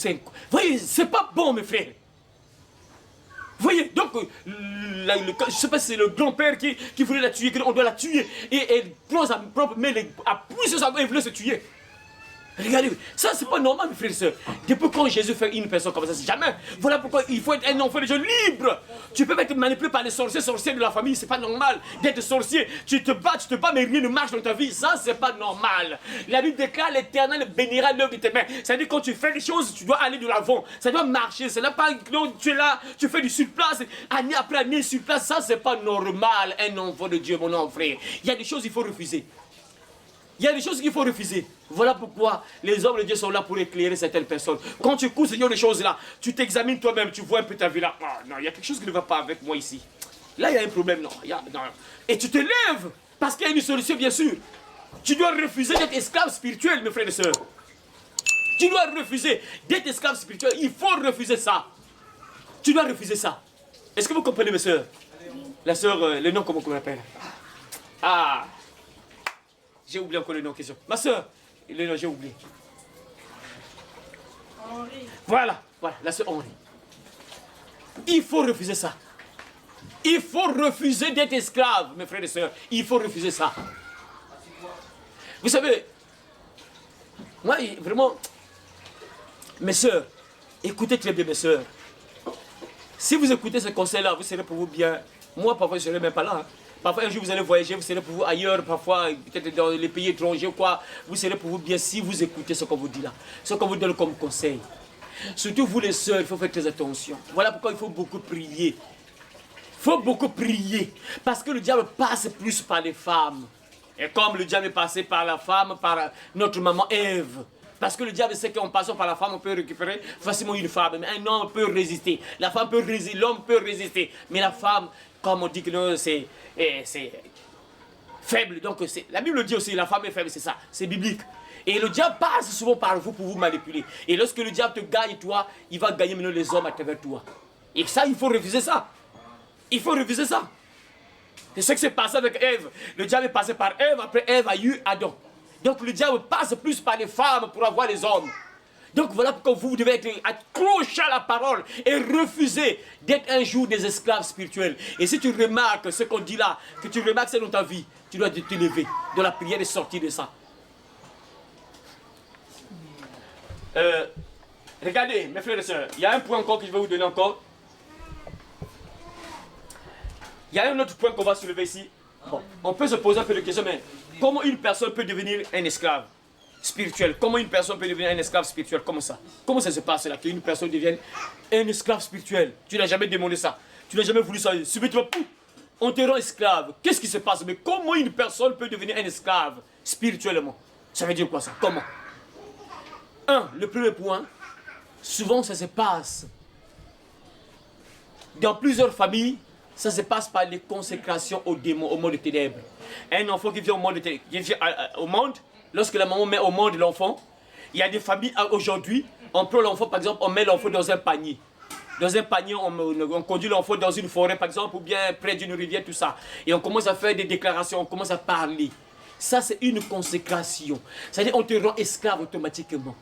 voyez, c'est pas bon, mes frères. Vous voyez, donc, je ne sais pas si c'est le grand-père qui voulait la tuer, qu'on doit la tuer. Et elle prend sa propre main, appuie sur sa main et voulait se tuer. Regardez, ça c'est pas normal, mes frères et sœurs. Depuis quand Jésus fait une personne comme ça, c'est jamais. Voilà pourquoi il faut être un enfant de Dieu libre. Tu peux pas être manipulé par les sorciers de la famille, c'est pas normal d'être sorcier. Tu te bats, mais rien ne marche dans ta vie. Ça c'est pas normal. La Bible déclare l'Éternel bénira l'œuvre de tes mains. C'est-à-dire quand tu fais des choses, tu dois aller de l'avant. Ça doit marcher. C'est là pas non, tu es là, tu fais du surplace, année après année surplace. Ça c'est pas normal, un enfant de Dieu, mon enfant frère. Il y a des choses qu'il faut refuser. Il y a des choses qu'il faut refuser. Voilà pourquoi les hommes de Dieu sont là pour éclairer certaines personnes. Quand tu écoutes ces choses là, tu t'examines toi-même, tu vois un peu ta vie là. Ah, non, il y a quelque chose qui ne va pas avec moi ici. Là, il y a un problème, non. Non. Et tu te lèves, parce qu'il y a une solution, bien sûr. Tu dois refuser d'être esclave spirituel, mes frères et sœurs. Tu dois refuser d'être esclave spirituel. Il faut refuser ça. Tu dois refuser ça. Est-ce que vous comprenez, mes sœurs? La sœur, le nom, comment on l'appelle? Ah, j'ai oublié encore le nom en question. Ma soeur, le nom, j'ai oublié. Henri. Voilà, la soeur Henri. Il faut refuser ça. Il faut refuser d'être esclave, mes frères et sœurs. Il faut refuser ça. Vous savez, moi, vraiment, mes sœurs, écoutez très bien, mes sœurs. Si vous écoutez ce conseil-là, vous serez pour vous bien. Moi, parfois, je ne serai même pas là. Hein. Parfois, un jour, vous allez voyager, vous serez pour vous ailleurs, parfois, peut-être dans les pays étrangers, quoi. Vous serez pour vous bien si vous écoutez ce qu'on vous dit là, ce qu'on vous donne comme conseil. Surtout vous les sœurs, il faut faire très attention. Voilà pourquoi il faut beaucoup prier. Il faut beaucoup prier. Parce que le diable passe plus par les femmes. Et comme le diable est passé par la femme, par notre maman Ève. Parce que le diable sait qu'en passant par la femme, on peut récupérer facilement une femme. Mais un homme peut résister. La femme peut résister, l'homme peut résister. Mais la femme, comme on dit que c'est faible. Donc la Bible dit aussi, la femme est faible, c'est ça. C'est biblique. Et le diable passe souvent par vous pour vous manipuler. Et lorsque le diable te gagne, toi, il va gagner maintenant les hommes à travers toi. Et ça, il faut refuser ça. Il faut refuser ça. C'est ce qui s'est passé avec Ève. Le diable est passé par Ève, après Ève a eu Adam. Donc le diable passe plus par les femmes pour avoir les hommes. Donc voilà pourquoi vous devez être accroché à la parole et refuser d'être un jour des esclaves spirituels. Et si tu remarques ce qu'on dit là, que tu remarques c'est dans ta vie, tu dois te lever de la prière et sortir de ça. Regardez, mes frères et sœurs, il y a un point encore que je vais vous donner encore. Il y a un autre point qu'on va soulever ici. Bon, on peut se poser un peu de questions, mais comment une personne peut devenir un esclave spirituel? Comment une personne peut devenir un esclave spirituel? Comment ça? Comment ça se passe là, qu'une personne devienne un esclave spirituel? Tu n'as jamais demandé ça. Tu n'as jamais voulu ça. Subitement, pouf, on te rend esclave. Qu'est-ce qui se passe? Mais comment une personne peut devenir un esclave spirituellement? Ça veut dire quoi ça? Comment? Le premier point, souvent ça se passe dans plusieurs familles. Ça se passe par les consécrations aux démons, au monde des ténèbres. Un enfant qui vient au monde, lorsque la maman met au monde l'enfant, il y a des familles aujourd'hui, on prend l'enfant, par exemple, on met l'enfant dans un panier. Dans un panier, on conduit l'enfant dans une forêt, par exemple, ou bien près d'une rivière, tout ça. Et on commence à faire des déclarations, on commence à parler. Ça, c'est une consécration. C'est-à-dire qu'on te rend esclave automatiquement.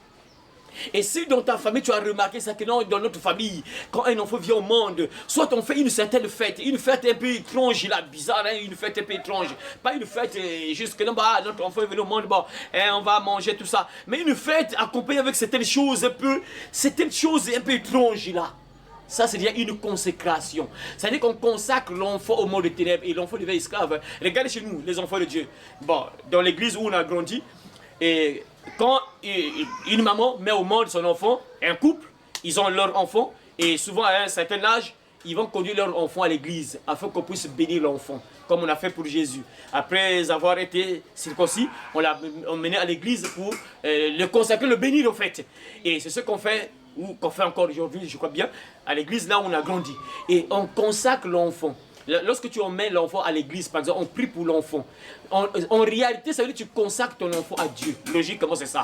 Et si dans ta famille tu as remarqué ça, que non, dans notre famille, quand un enfant vient au monde, soit on fait une certaine fête, une fête un peu étrange, là, bizarre, hein, une fête un peu étrange. Pas une fête juste que non, bah, notre enfant est venu au monde, bon, hein, on va manger tout ça. Mais une fête accompagnée avec certaines choses un peu étranges là. Ça, c'est déjà une consécration. C'est-à-dire qu'on consacre l'enfant au monde des ténèbres et l'enfant devient esclave. Regardez chez nous, les enfants de Dieu. Bon, dans l'église où on a grandi, et quand une maman met au monde son enfant, un couple, ils ont leur enfant, et souvent à un certain âge, ils vont conduire leur enfant à l'église, afin qu'on puisse bénir l'enfant, comme on a fait pour Jésus. Après avoir été circoncis, on l'a emmené à l'église pour le consacrer, le bénir en fait. Et c'est ce qu'on fait, ou qu'on fait encore aujourd'hui, je crois bien, à l'église là où on a grandi. Et on consacre l'enfant. Lorsque tu emmènes l'enfant à l'église, par exemple, on prie pour l'enfant. En réalité, ça veut dire que tu consacres ton enfant à Dieu. Logiquement, c'est ça.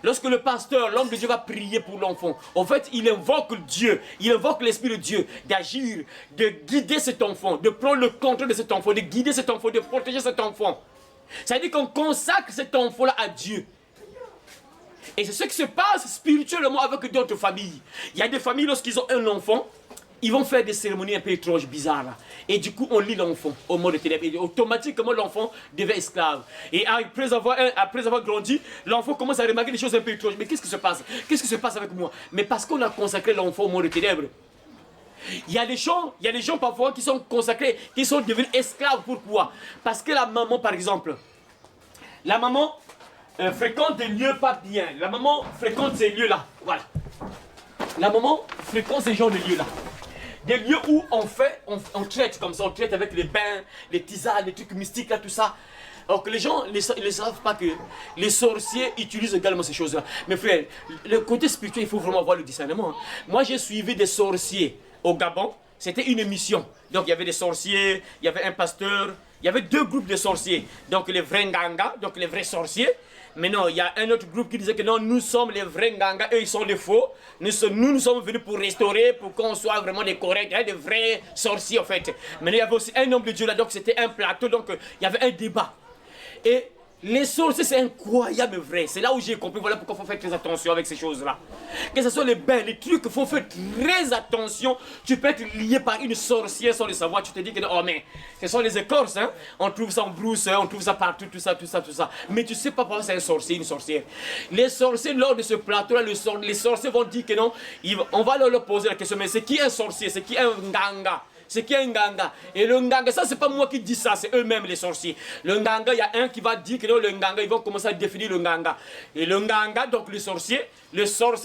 Lorsque le pasteur, l'homme de Dieu va prier pour l'enfant, en fait, il invoque Dieu, il invoque l'Esprit de Dieu d'agir, de guider cet enfant, de prendre le contrôle de cet enfant, de guider cet enfant, de protéger cet enfant. Ça veut dire qu'on consacre cet enfant-là à Dieu. Et c'est ce qui se passe spirituellement avec d'autres familles. Il y a des familles, lorsqu'ils ont un enfant, ils vont faire des cérémonies un peu étranges, bizarres. Là. Et du coup, on lit l'enfant au monde de ténèbres. Et automatiquement, l'enfant devient esclave. Et après avoir grandi, l'enfant commence à remarquer des choses un peu étranges. Mais qu'est-ce qui se passe? Qu'est-ce qui se passe avec moi? Mais parce qu'on a consacré l'enfant au monde de ténèbres. Il y a des gens parfois qui sont consacrés, qui sont devenus esclaves. Pourquoi? Parce que la maman, par exemple, la maman fréquente des lieux pas bien. La maman fréquente ces lieux-là. Voilà. La maman fréquente ces genres de lieux-là. Des lieux où on traite comme ça, on traite avec les bains, les tisanes, les trucs mystiques, là, tout ça. Alors que les gens ne savent pas que les sorciers utilisent également ces choses-là. Mais frère, le côté spirituel, il faut vraiment avoir le discernement. Moi, j'ai suivi des sorciers au Gabon. C'était une émission. Donc, il y avait des sorciers, il y avait un pasteur, il y avait deux groupes de sorciers. Donc, les vrais Nganga, donc les vrais sorciers. Mais non, il y a un autre groupe qui disait que non, nous sommes les vrais Nganga, eux ils sont les faux. Nous sommes venus pour restaurer, pour qu'on soit vraiment des corrects, des vrais sorciers en fait. Mais il y avait aussi un homme de Dieu là, donc c'était un plateau, donc il y avait un débat. Et les sorciers, c'est incroyable vrai. C'est là où j'ai compris, voilà pourquoi il faut faire très attention avec ces choses-là. Que ce soit les bains, les trucs, il faut faire très attention. Tu peux être lié par une sorcière sans le savoir. Tu te dis que, oh mais, ce sont les écorces, hein. On trouve ça en brousse, on trouve ça partout, tout ça. Mais tu sais pas pourquoi c'est un sorcier, une sorcière. Les sorciers, lors de ce plateau-là, les sorciers vont dire que non, on va leur poser la question, mais c'est qui un sorcier? C'est qui un Nganga? C'est qui un Nganga? Et le Nganga, ça c'est pas moi qui dis ça, c'est eux-mêmes les sorciers. Le Nganga, il y a un qui va dire que non, le Nganga, ils vont commencer à définir le Nganga. Et le Nganga, donc le sorcier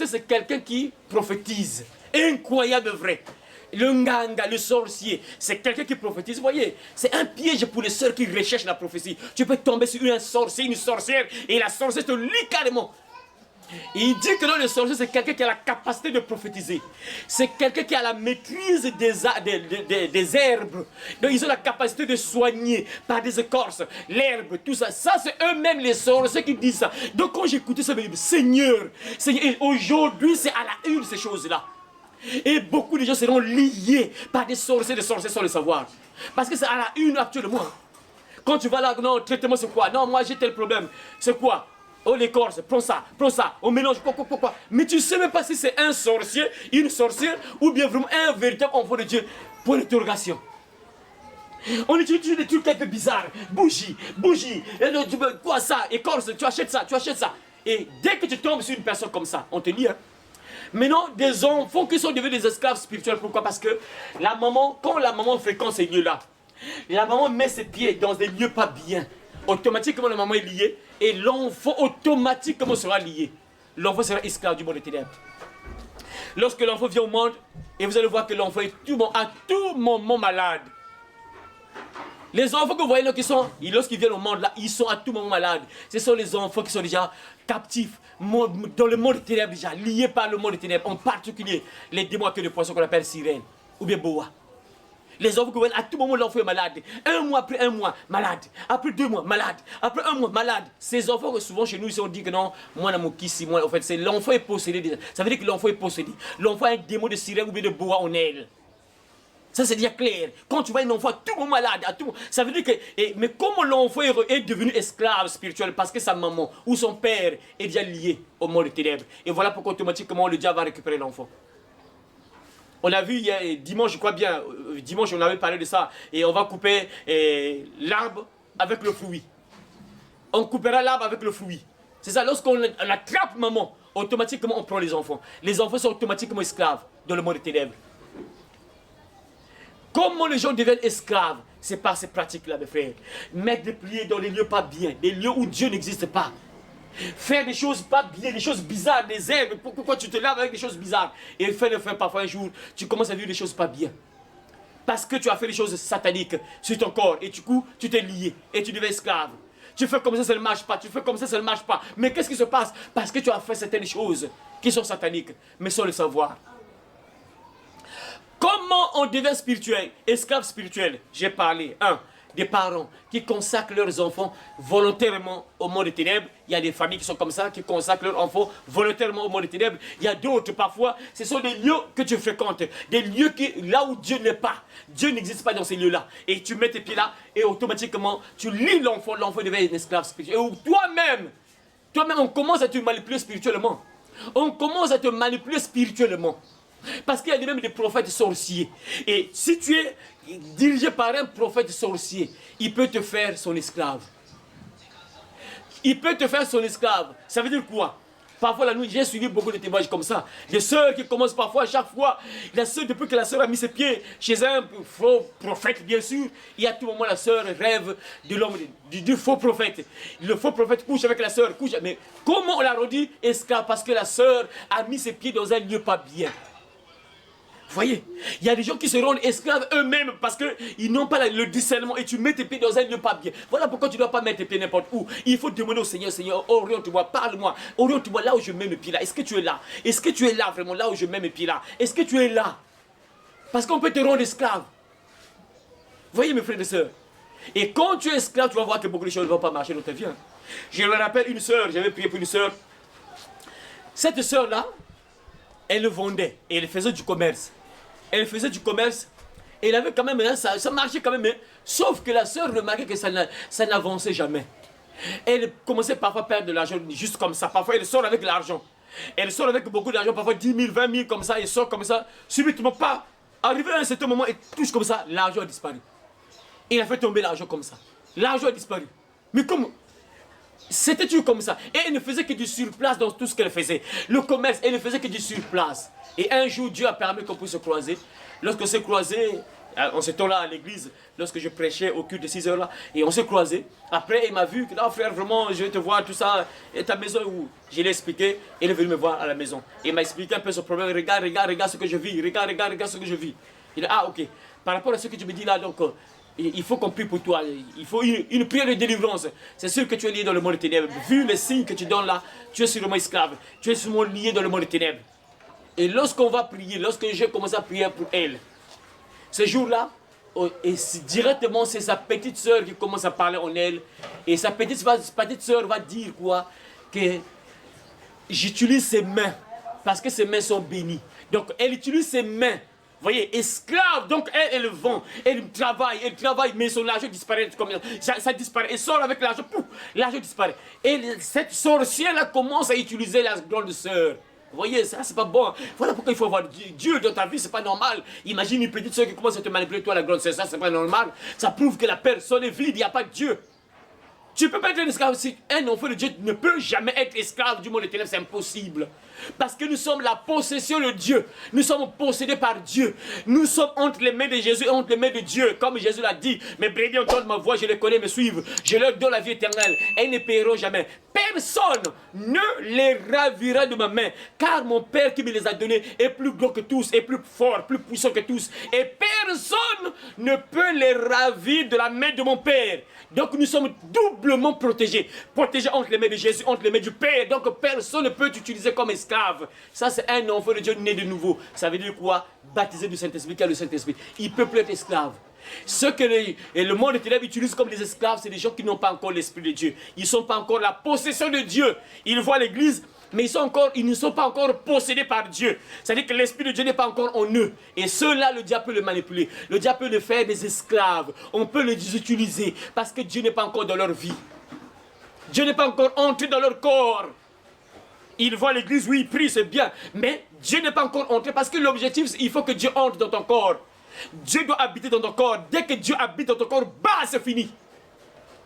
c'est quelqu'un qui prophétise. Incroyable vrai. Le Nganga, le sorcier, c'est quelqu'un qui prophétise. Vous voyez, c'est un piège pour les sœurs qui recherchent la prophétie. Tu peux tomber sur un sorcier, une sorcière, et la sorcière te lit carrément. Il dit que non, le sorcier, c'est quelqu'un qui a la capacité de prophétiser. C'est quelqu'un qui a la maîtrise des herbes. Donc, ils ont la capacité de soigner par des écorces, l'herbe, tout ça. Ça, c'est eux-mêmes les sorciers qui disent ça. Donc, quand j'écoutais ça, je me dis, Seigneur, et aujourd'hui, c'est à la une, ces choses-là. Et beaucoup de gens seront liés par des sorciers sans le savoir. Parce que c'est à la une actuellement. Quand tu vas là, non, traitement, c'est quoi? Non, moi, j'ai tel problème. C'est quoi? Oh l'écorce, prends ça, on mélange, quoi. Mais tu sais même pas si c'est un sorcier, une sorcière, ou bien vraiment un véritable enfant de Dieu. Pour l'interrogation. On utilise des trucs un peu bizarres. Bougie, quoi ça, écorce, tu achètes ça. Et dès que tu tombes sur une personne comme ça, on te lit, hein. Maintenant, des enfants qui sont devenus des esclaves spirituels, pourquoi? Parce que quand la maman fréquente ces lieux-là, la maman met ses pieds dans des lieux pas bien. Automatiquement, la maman est liée et l'enfant automatiquement sera lié. L'enfant sera esclave du monde des ténèbres. Lorsque l'enfant vient au monde, et vous allez voir que l'enfant est à tout moment malade. Les enfants que vous voyez là, lorsqu'ils viennent au monde, là, ils sont à tout moment malades. Ce sont les enfants qui sont déjà captifs dans le monde des ténèbres, déjà liés par le monde des ténèbres, en particulier les démons à queue de poisson qu'on appelle sirène ou bien boa. Les enfants que vous voyez, à tout moment, l'enfant est malade. Un mois après un mois, malade. Après 2 mois, malade. Après 1 mois, malade. Ces enfants, souvent chez nous, ici, on dit que non, moi, en fait, c'est l'enfant est possédé déjà. Ça veut dire que l'enfant est possédé. L'enfant a un démon de sirène ou bien de boa en elle. Ça, c'est déjà clair. Quand tu vois un enfant à tout moment malade, ça veut dire que... mais comment l'enfant est devenu esclave spirituel? Parce que sa maman ou son père est déjà lié au monde des ténèbres. Et voilà pourquoi automatiquement le diable va récupérer l'enfant. On a vu hier, dimanche, je crois bien, dimanche on avait parlé de ça, et on va couper l'arbre avec le fruit. On coupera l'arbre avec le fruit. C'est ça, lorsqu'on attrape maman, automatiquement on prend les enfants. Les enfants sont automatiquement esclaves dans le monde des ténèbres. Comment les gens deviennent esclaves? C'est par ces pratiques-là, mes frères. Mettre des pieds dans les lieux pas bien, des lieux où Dieu n'existe pas. Faire des choses pas bien, des choses bizarres, des herbes. Pourquoi tu te laves avec des choses bizarres? Et parfois un jour, tu commences à vivre des choses pas bien. Parce que tu as fait des choses sataniques sur ton corps. Et du coup, tu t'es lié. Et tu deviens esclave. Tu fais comme ça ne marche pas. Tu fais comme ça ne marche pas. Mais qu'est-ce qui se passe? Parce que tu as fait certaines choses qui sont sataniques, mais sans le savoir. Comment on devient spirituel, esclave spirituel? J'ai parlé. des parents qui consacrent leurs enfants volontairement au monde des ténèbres. Il y a des familles qui sont comme ça, qui consacrent leurs enfants volontairement au monde des ténèbres. Il y a d'autres parfois, ce sont des lieux que tu fréquentes, des lieux là où Dieu n'est pas. Dieu n'existe pas dans ces lieux-là. Et tu mets tes pieds là et automatiquement tu lis l'enfant devient un esclave spirituel. Et toi-même, on commence à te manipuler spirituellement. On commence à te manipuler spirituellement. Parce qu'il y a même des prophètes sorciers. Et si tu es dirigé par un prophète sorcier, il peut te faire son esclave. Il peut te faire son esclave. Ça veut dire quoi? Parfois la nuit, j'ai suivi beaucoup de témoignages comme ça. Des sœurs qui commencent parfois à chaque fois. La sœur, depuis que la sœur a mis ses pieds chez un faux prophète, bien sûr, et à tout moment la sœur rêve de l'homme, du faux prophète. Le faux prophète couche avec la sœur, couche. Mais comment on l'a rendu esclave? Parce que la sœur a mis ses pieds dans un lieu pas bien. Vous voyez, il y a des gens qui se rendent esclaves eux-mêmes parce qu'ils n'ont pas le discernement et tu mets tes pieds dans un lieu pas bien. Voilà pourquoi tu ne dois pas mettre tes pieds n'importe où. Il faut demander au Seigneur, Seigneur, oriente-moi, parle-moi, oriente-moi là où je mets mes pieds là. Est-ce que tu es là? Est-ce que tu es là vraiment, là où je mets mes pieds là? Est-ce que tu es là? Parce qu'on peut te rendre esclave. Vous voyez mes frères et sœurs? Et quand tu es esclave, tu vas voir que beaucoup de choses ne vont pas marcher dans ta vie. Hein. Je me rappelle une sœur, j'avais prié pour une sœur. Cette sœur-là, elle vendait et elle faisait du commerce. Elle faisait du commerce et elle avait quand même, hein, ça marchait quand même, hein, sauf que la sœur remarquait que ça n'avançait jamais. Elle commençait parfois à perdre de l'argent juste comme ça. Parfois elle sort avec l'argent. Elle sort avec beaucoup d'argent, parfois 10 000, 20 000 comme ça, elle sort comme ça. Subitement, pas. Arrivé à un certain moment, elle touche comme ça, l'argent a disparu. Il a fait tomber l'argent comme ça. L'argent a disparu. Mais comment? C'était toujours comme ça. Et elle ne faisait que du surplace dans tout ce qu'elle faisait. Le commerce, elle ne faisait que du surplace. Et un jour, Dieu a permis qu'on puisse se croiser. Lorsqu'on s'est croisé, on s'était là à l'église, lorsque je prêchais au culte de 6 heures là, et on s'est croisé. Après, il m'a vu, que là, frère, vraiment, je vais te voir, tout ça. Et ta maison où? Je l'ai expliqué, il est venu me voir à la maison. Il m'a expliqué un peu son problème. Regarde ce que je vis. Regarde ce que je vis. Il a dit, ah, ok. Par rapport à ce que tu me dis là, donc, il faut qu'on prie pour toi. Il faut une prière de délivrance. C'est sûr que tu es lié dans le monde des ténèbres. Vu les signes que tu donnes là, tu es sûrement esclave. Tu es sûrement lié dans le monde des ténèbres. Et lorsqu'on va prier, lorsque j'ai commencé à prier pour elle, ce jour-là, et directement c'est sa petite soeur qui commence à parler en elle. Et sa petite soeur va dire quoi? Que j'utilise ses mains parce que ses mains sont bénies. Donc elle utilise ses mains. Vous voyez, esclave, donc elle vend, elle travaille, mais son argent disparaît comme ça disparaît. Elle sort avec l'argent, l'argent disparaît. Et cette sorcière-là commence à utiliser la grande sœur. Vous voyez, ça c'est pas bon. Voilà pourquoi il faut avoir Dieu dans ta vie, c'est pas normal. Imagine une petite soeur qui commence à te manipuler, toi la grande sœur, ça c'est pas normal. Ça prouve que la personne est vide, il n'y a pas de Dieu. Tu ne peux pas être un esclave. Un enfant de Dieu ne peut jamais être esclave du monde des ténèbres, c'est impossible. Parce que nous sommes la possession de Dieu. Nous sommes possédés par Dieu. Nous sommes entre les mains de Jésus et entre les mains de Dieu. Comme Jésus l'a dit, mes brebis entendent ma voix, je les connais, me suivent. Je leur donne la vie éternelle. Elles ne paieront jamais. Personne ne les ravira de ma main. Car mon Père qui me les a donnés est plus grand que tous, est plus fort, plus puissant que tous. Et personne ne peut les ravir de la main de mon Père. Donc nous sommes doublement protégés. Protégés entre les mains de Jésus, entre les mains du Père. Donc personne ne peut t'utiliser comme esclave. Ça c'est un enfant de Dieu né de nouveau. Ça veut dire quoi? Baptisé du Saint-Esprit, car le Saint-Esprit. Il ne peut plus être esclave. Ce que le monde des ténèbres utilise comme des esclaves, c'est des gens qui n'ont pas encore l'Esprit de Dieu. Ils ne sont pas encore la possession de Dieu. Ils voient l'Église, mais ils ne sont pas encore possédés par Dieu. C'est-à-dire que l'Esprit de Dieu n'est pas encore en eux. Et ceux-là, le diable peut le manipuler. Le diable peut le faire des esclaves. On peut les utiliser parce que Dieu n'est pas encore dans leur vie. Dieu n'est pas encore entré dans leur corps. Ils voient l'Église, oui, ils prient, c'est bien. Mais Dieu n'est pas encore entré parce que l'objectif, il faut que Dieu entre dans ton corps. Dieu doit habiter dans ton corps. Dès que Dieu habite dans ton corps, bah, c'est fini.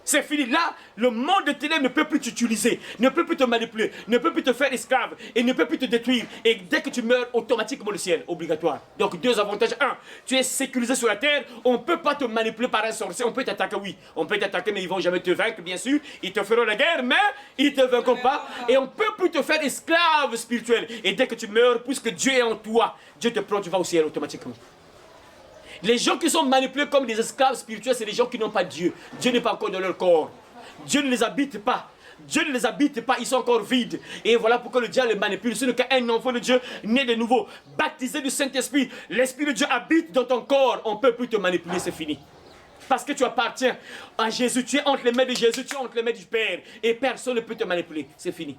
C'est fini. Là, le monde de ténèbres ne peut plus t'utiliser, ne peut plus te manipuler, ne peut plus te faire esclave et ne peut plus te détruire. Et dès que tu meurs, automatiquement le ciel, obligatoire. Donc deux avantages. Un, tu es sécurisé sur la terre. On ne peut pas te manipuler par un sorcier. On peut t'attaquer, oui. On peut t'attaquer, mais ils ne vont jamais te vaincre, bien sûr. Ils te feront la guerre, mais ils ne te vaincront pas. Et on ne peut plus te faire esclave spirituel. Et dès que tu meurs, puisque Dieu est en toi, Dieu te prend, tu vas au ciel automatiquement. Les gens qui sont manipulés comme des esclaves spirituels, c'est les gens qui n'ont pas Dieu. Dieu n'est pas encore dans leur corps. Dieu ne les habite pas. Dieu ne les habite pas, ils sont encore vides. Et voilà pourquoi le diable les manipule. Ce n'est qu'un enfant de Dieu né de nouveau, baptisé du Saint-Esprit. L'Esprit de Dieu habite dans ton corps. On ne peut plus te manipuler, c'est fini. Parce que tu appartiens à Jésus. Tu es entre les mains de Jésus, tu es entre les mains du Père. Et personne ne peut te manipuler. C'est fini.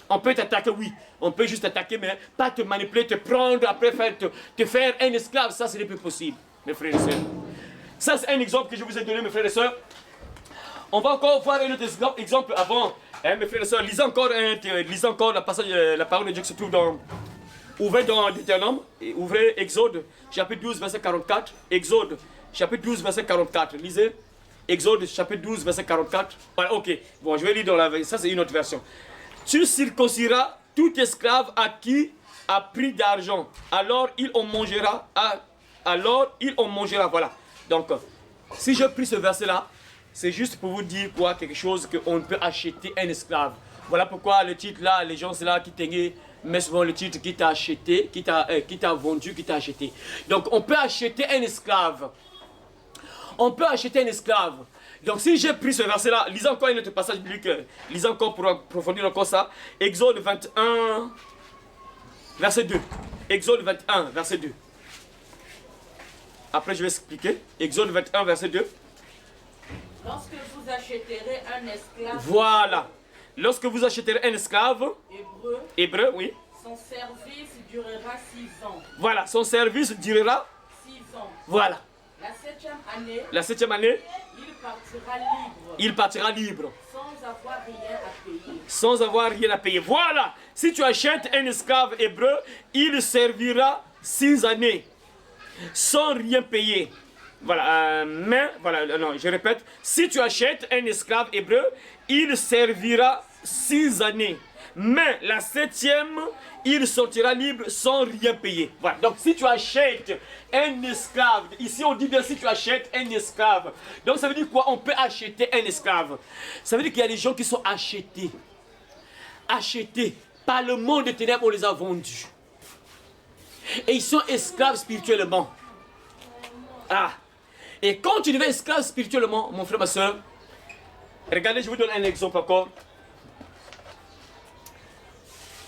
On peut t'attaquer, oui. On peut juste t'attaquer, mais pas te manipuler, te prendre, après te faire un esclave. Ça, ce n'est plus possible, mes frères et sœurs. Ça, c'est un exemple que je vous ai donné, mes frères et sœurs. On va encore voir un autre exemple avant. Hein, mes frères et sœurs, lisez encore la parole de Dieu qui se trouve dans... Ouvrez dans Deutéronome, ouvrez Exode, chapitre 12, verset 44. Exode, chapitre 12, verset 44. Lisez. Exode, chapitre 12, verset 44. Voilà, ok. Bon, je vais lire dans la... Ça, c'est une autre version. Tu circonciras tout esclave à qui a pris d'argent. Alors il en mangera. Voilà. Donc, si je pris ce verset-là, c'est juste pour vous dire quoi, quelque chose qu'on peut acheter un esclave. Voilà pourquoi le titre là, les gens c'est là qui t'aiguent, mais souvent le titre qui t'a acheté, qui t'a vendu, qui t'a acheté. Donc on peut acheter un esclave. On peut acheter un esclave. Donc si j'ai pris ce verset-là, lisez encore un autre passage biblique, lisez encore pour approfondir encore ça. Exode 21, verset 2. Exode 21, verset 2. Après je vais expliquer. Exode 21, verset 2. Lorsque vous achèterez un esclave... Voilà. Lorsque vous achèterez un esclave... Hébreu, oui. Son service durera 6 ans. Voilà, son service durera... 6 ans. Voilà. La septième année... Il partira libre. Sans avoir rien à payer. Sans avoir rien à payer. Voilà. Si tu achètes un esclave hébreu, il servira 6 années. Sans rien payer. Voilà, je répète, si tu achètes un esclave hébreu, il servira 6 années. Mais la 7e, il sortira libre sans rien payer. Voilà, donc si tu achètes un esclave, ici on dit bien si tu achètes un esclave. Donc ça veut dire quoi? On peut acheter un esclave. Ça veut dire qu'il y a des gens qui sont achetés. Achetés par le monde des ténèbres, on les a vendus. Et ils sont esclaves spirituellement. Ah. Et quand tu deviens esclave spirituellement, mon frère, ma soeur, regardez, je vous donne un exemple encore.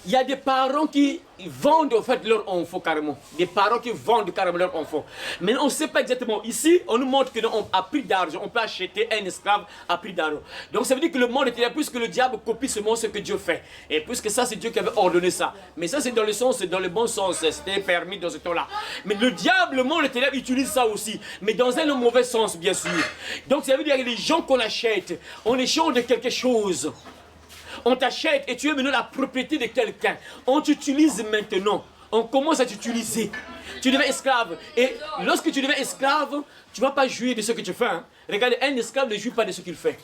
Il y a des parents qui vendent en fait leur enfant carrément. Des parents qui vendent carrément leur enfant. Mais on ne sait pas exactement. Ici, on nous montre qu'on a prix d'argent. On peut acheter un esclave à prix d'argent. Donc ça veut dire que le monde est là, puisque le diable copie seulement ce que Dieu fait. Et puisque ça, c'est Dieu qui avait ordonné ça. Mais ça, c'est dans le sens, dans le bon sens. C'était permis dans ce temps-là. Mais le diable, le monde est là, utilise ça aussi. Mais dans un mauvais sens, bien sûr. Donc ça veut dire que les gens qu'on achète, on échange de quelque chose. On t'achète et tu es maintenant la propriété de quelqu'un. On t'utilise maintenant. On commence à t'utiliser. Tu deviens esclave. Et lorsque tu deviens esclave, tu ne vas pas jouir de ce que tu fais. Hein. Regardez, un esclave ne jouit pas de ce qu'il fait.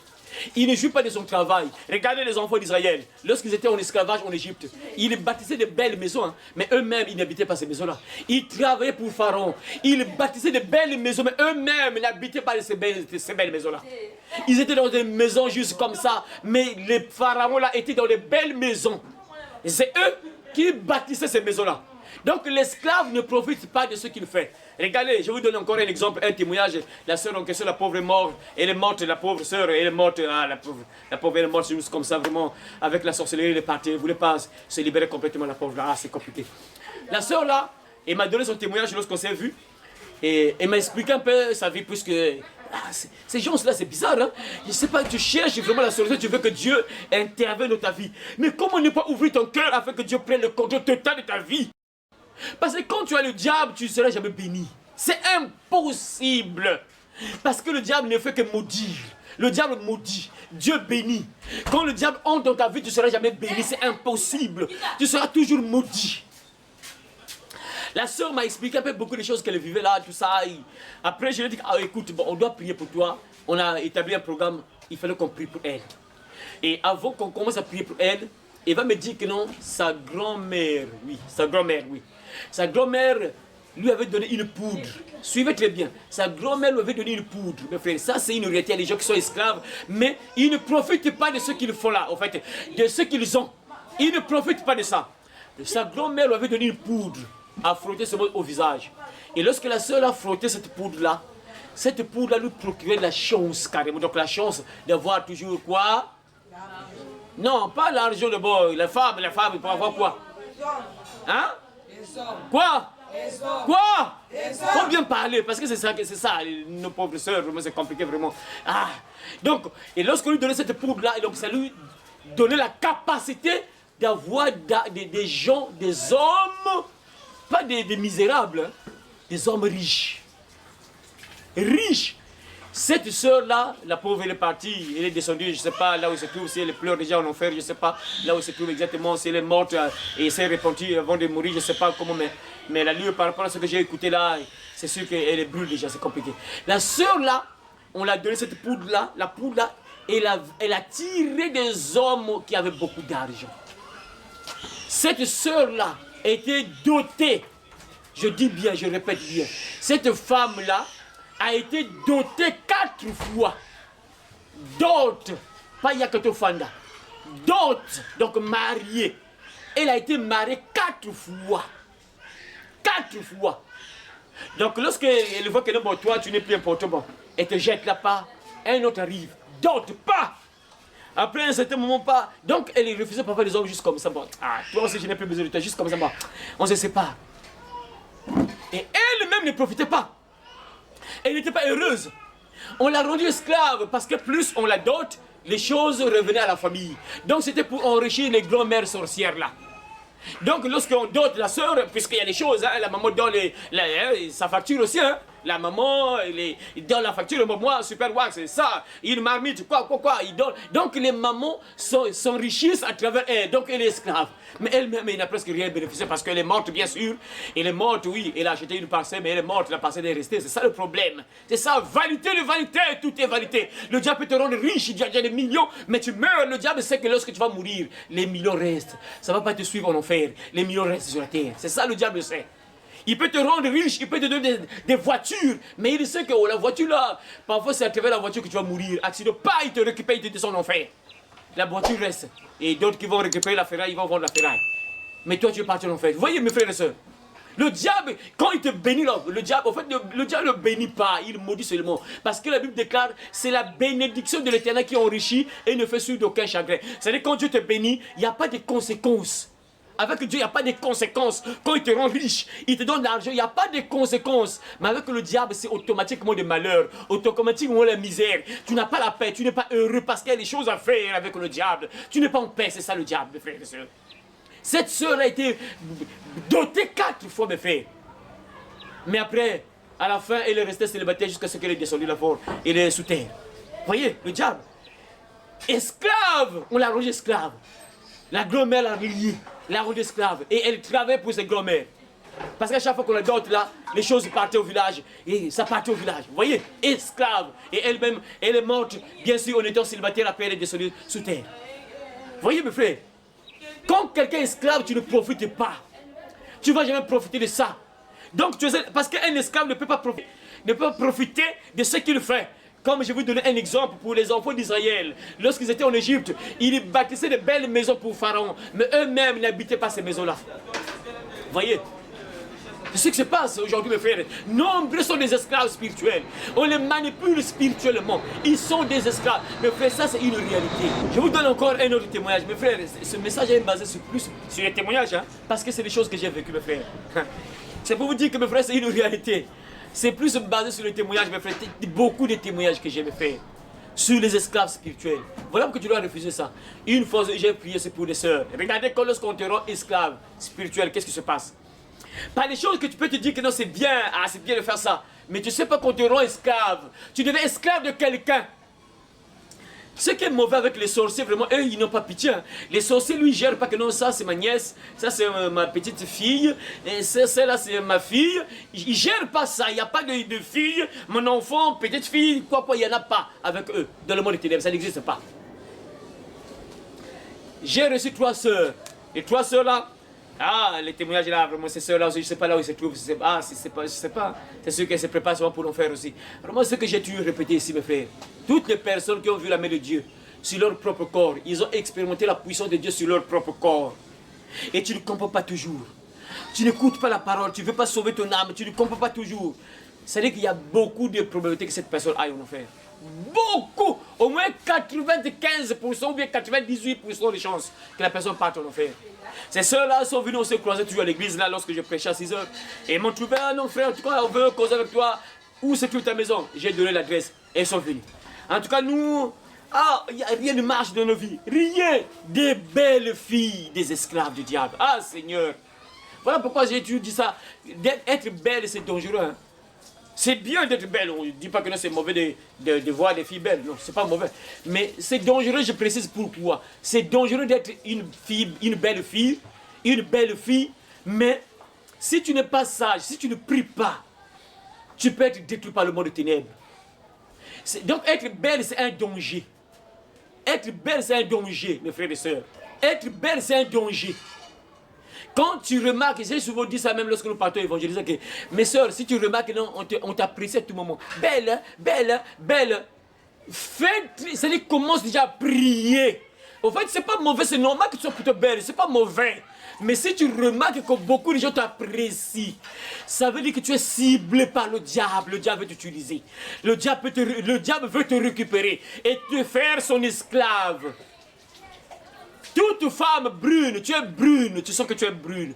Il ne jouit pas de son travail. Regardez les enfants d'Israël. Lorsqu'ils étaient en esclavage en Égypte, ils bâtissaient de belles maisons. Hein, mais eux-mêmes, ils n'habitaient pas ces maisons-là. Ils travaillaient pour Pharaon. Ils bâtissaient de belles maisons, mais eux-mêmes n'habitaient pas ces belles maisons-là. Ils étaient dans des maisons juste comme ça. Mais les pharaons-là étaient dans de belles maisons. Et c'est eux qui bâtissaient ces maisons-là. Donc l'esclave ne profite pas de ce qu'il fait. Regardez, je vous donne encore un exemple, un témoignage. La sœur en question, la pauvre est morte. Elle est morte, la pauvre sœur, elle est morte. Ah, la pauvre elle est morte juste comme ça, vraiment. Avec la sorcellerie, elle est partie. Elle ne voulait pas se libérer complètement, la pauvre. Ah, c'est compliqué. La sœur là, elle m'a donné son témoignage lorsqu'on s'est vu. Et elle m'a expliqué un peu sa vie, puisque ces gens-là, c'est bizarre. Hein? Je ne sais pas, tu cherches vraiment la solution, tu veux que Dieu intervienne dans ta vie. Mais comment ne pas ouvrir ton cœur afin que Dieu prenne le contrôle total de ta vie? Parce que quand tu as le diable, tu ne seras jamais béni. C'est impossible. Parce que le diable ne fait que maudire. Le diable maudit. Dieu bénit. Quand le diable entre dans ta vie, tu ne seras jamais béni. C'est impossible. Tu seras toujours maudit. La sœur m'a expliqué un peu beaucoup de choses qu'elle vivait là, tout ça. Et après, je lui ai dit, ah, écoute, bon, on doit prier pour toi. On a établi un programme. Il fallait qu'on prie pour elle. Et avant qu'on commence à prier pour elle, elle va me dire que non, sa grand-mère, oui. Sa grand-mère lui avait donné une poudre. Suivez très bien. Sa grand-mère lui avait donné une poudre. Mes frères, ça c'est une réalité. Il y a des gens qui sont esclaves, mais ils ne profitent pas de ce qu'ils font là, en fait, de ce qu'ils ont. Ils ne profitent pas de ça. Sa grand-mère lui avait donné une poudre à frotter au visage. Et lorsque la sœur a frotté cette poudre-là lui procurait de la chance carrément. Donc la chance d'avoir toujours quoi? Non, pas l'argent de bon. La femme, il peut avoir quoi? Hein? Quoi? Quoi? Faut bien parler, parce que c'est ça, nos pauvres sœurs, vraiment, c'est compliqué, vraiment. Ah. Donc, et lorsqu'on lui donnait cette poudre-là, donc ça lui donnait la capacité d'avoir des gens, des hommes, pas des misérables, hein, des hommes riches. Riches. Cette sœur-là, la pauvre, elle est partie, elle est descendue, je ne sais pas là où elle se trouve, si elle pleure déjà en enfer, je ne sais pas là où elle se trouve exactement, si elle est morte et s'est repentie avant de mourir, je ne sais pas comment, mais la lueur par rapport à ce que j'ai écouté là, c'est sûr qu'elle est brûle déjà, c'est compliqué. La sœur-là, on l'a donné cette poudre-là, la poudre-là, elle a tiré des hommes qui avaient beaucoup d'argent. Cette sœur-là était dotée, je dis bien, je répète bien, cette femme-là a été dotée 4 fois. Dot, pas Yakoto Fanda. Dot, donc mariée. Elle a été mariée 4 fois. 4 fois. Donc lorsqu'elle voit que non, bon, toi tu n'es plus important, bon, elle te jette là pas, un autre arrive. Dot, pas. Après un certain moment, pas. Donc elle refusait parfois les hommes juste comme ça. Bon, ah, toi aussi je n'ai plus besoin de toi, juste comme ça. Bon, on se sépare. Et elle-même ne profitait pas. Elle n'était pas heureuse. On l'a rendue esclave parce que plus on la dote, les choses revenaient à la famille. Donc c'était pour enrichir les grands-mères sorcières là. Donc lorsqu'on dote la sœur, puisqu'il y a des choses, hein, la maman donne sa facture aussi, hein. La maman, il donne la facture, moi, super wax, c'est ça, une marmite, quoi, il donne. Donc les mamans s'enrichissent à travers elle, donc elle est esclave. Mais elle-même, elle n'a presque rien bénéficié parce qu'elle est morte, bien sûr. Elle est morte, oui, elle a acheté une parcelle, mais elle est morte, la parcelle est restée. C'est ça le problème. C'est ça, vanité de vanité, tout est vanité. Le diable peut te rendre riche, il y a des millions, mais tu meurs. Le diable sait que lorsque tu vas mourir, les millions restent. Ça ne va pas te suivre en enfer. Les millions restent sur la terre. C'est ça le diable sait. Il peut te rendre riche, il peut te donner des voitures, mais il sait que la voiture là, parfois c'est à travers la voiture que tu vas mourir. Accident, pas, il te récupère, il te descend en enfer. La voiture reste. Et d'autres qui vont récupérer la ferraille, ils vont vendre la ferraille. Mais toi tu es parti en enfer. Vous voyez mes frères et sœurs, le diable, quand il te bénit, le diable, en fait, le diable ne bénit pas, il maudit seulement. Parce que la Bible déclare, c'est la bénédiction de l'Éternel qui enrichit et ne fait suivre d'aucun chagrin. C'est-à-dire quand Dieu te bénit, il n'y a pas de conséquences. Avec Dieu, il n'y a pas de conséquences. Quand il te rend riche, il te donne de l'argent, il n'y a pas de conséquences. Mais avec le diable, c'est automatiquement des malheurs, automatiquement la misère. Tu n'as pas la paix, tu n'es pas heureux parce qu'il y a des choses à faire avec le diable. Tu n'es pas en paix, c'est ça le diable, mes frères et sœurs. Cette sœur a été dotée 4 fois, mes frères. Mais après, à la fin, elle est restée célibataire jusqu'à ce qu'elle est descendue là fort. Elle est sous terre. Voyez, le diable. Esclave, on l'a rendue esclave. La grand-mère l'a liée, l'a rendue esclave. Et elle travaille pour ses grand-mères. Parce qu'à chaque fois qu'on la dote là, les choses partaient au village. Et ça partait au village. Vous voyez, esclave. Et elle-même, elle est morte, bien sûr, en étant célibataire, après elle est descendue sous terre. Vous voyez, mes frères, quand quelqu'un est esclave, tu ne profites pas. Tu ne vas jamais profiter de ça. Donc, parce qu'un esclave ne peut pas profiter de ce qu'il fait. Comme je vais vous donner un exemple pour les enfants d'Israël. Lorsqu'ils étaient en Égypte, ils bâtissaient de belles maisons pour Pharaon. Mais eux-mêmes n'habitaient pas ces maisons-là. Vous voyez? C'est ce qui se passe aujourd'hui, mes frères. Nombreux sont des esclaves spirituels. On les manipule spirituellement. Ils sont des esclaves. Mes frères, ça c'est une réalité. Je vous donne encore un autre témoignage. Mes frères, ce message est basé plus sur les témoignages. Hein, parce que c'est des choses que j'ai vécues, mes frères. C'est pour vous dire que, mes frères, c'est une réalité. C'est plus basé sur les témoignages, mes frères. Beaucoup de témoignages que j'ai fait sur les esclaves spirituels. Voilà pourquoi tu dois refuser ça. Une fois, j'ai prié, c'est pour les sœurs. Regardez quand lorsqu'on te rend esclave spirituel, qu'est-ce qui se passe? Pas des choses que tu peux te dire que non, c'est bien, c'est bien de faire ça. Mais tu sais pas qu'on te rend esclave. Tu deviens esclave de quelqu'un. Ce qui est mauvais avec les sorciers, vraiment, eux, ils n'ont pas pitié. Hein. Les sorciers, lui, ils gèrent pas que non, ça, c'est ma nièce, ça, c'est ma petite fille, et celle-là, c'est ma fille. Ils gèrent pas ça. Il n'y a pas de fille, mon enfant, petite fille, quoi, il n'y en a pas avec eux. Dans le monde des ténèbres, ça n'existe pas. J'ai reçu 3 sœurs. Les 3 sœurs-là, les témoignages là, vraiment, ces sœurs-là, je ne sais pas là où ils se trouvent, je sais pas. C'est sûr qu'elles se préparent souvent pour l'en faire aussi. Vraiment, ce que j'ai dû répéter ici, mes frères, toutes les personnes qui ont vu la main de Dieu sur leur propre corps, ils ont expérimenté la puissance de Dieu sur leur propre corps. Et tu ne comprends pas toujours. Tu n'écoutes pas la parole, tu ne veux pas sauver ton âme, tu ne comprends pas toujours. C'est-à-dire qu'il y a beaucoup de probabilités que cette personne aille en enfer. Beaucoup, au moins 95% ou bien 98% de chances que la personne parte en enfer. Ces sœurs-là sont venues, on se croisait toujours à l'église là lorsque je prêchais à 6 heures. Et ils m'ont trouvé, ah non frère, en tout cas on veut causer avec toi. Où c'est que ta maison? J'ai donné l'adresse et ils sont venus. En tout cas nous, il n'y a rien de marche dans nos vies. Rien. Des belles filles, des esclaves du diable. Ah Seigneur. Voilà pourquoi j'ai toujours dit ça. Être belle c'est dangereux. Hein. C'est bien d'être belle, on ne dit pas que c'est mauvais de voir des filles belles, non, c'est pas mauvais. Mais c'est dangereux, je précise pourquoi. C'est dangereux d'être une belle fille, mais si tu n'es pas sage, si tu ne pries pas, tu peux être détruit par le monde de ténèbres. Donc être belle, c'est un danger. Être belle, c'est un danger, mes frères et sœurs. Être belle, c'est un danger. Quand tu remarques, j'ai souvent dit ça même lorsque nous partons évangéliser, que mes soeurs, si tu remarques, non, on t'apprécie à tout moment. Belle, belle, belle. C'est-à-dire commence déjà à prier. En fait, c'est pas mauvais, c'est normal que tu sois plutôt belle, c'est pas mauvais. Mais si tu remarques que beaucoup de gens t'apprécient, ça veut dire que tu es ciblé par le diable veut t'utiliser. Le diable veut te récupérer et te faire son esclave. Toute femme brune, tu es brune, tu sens que tu es brune.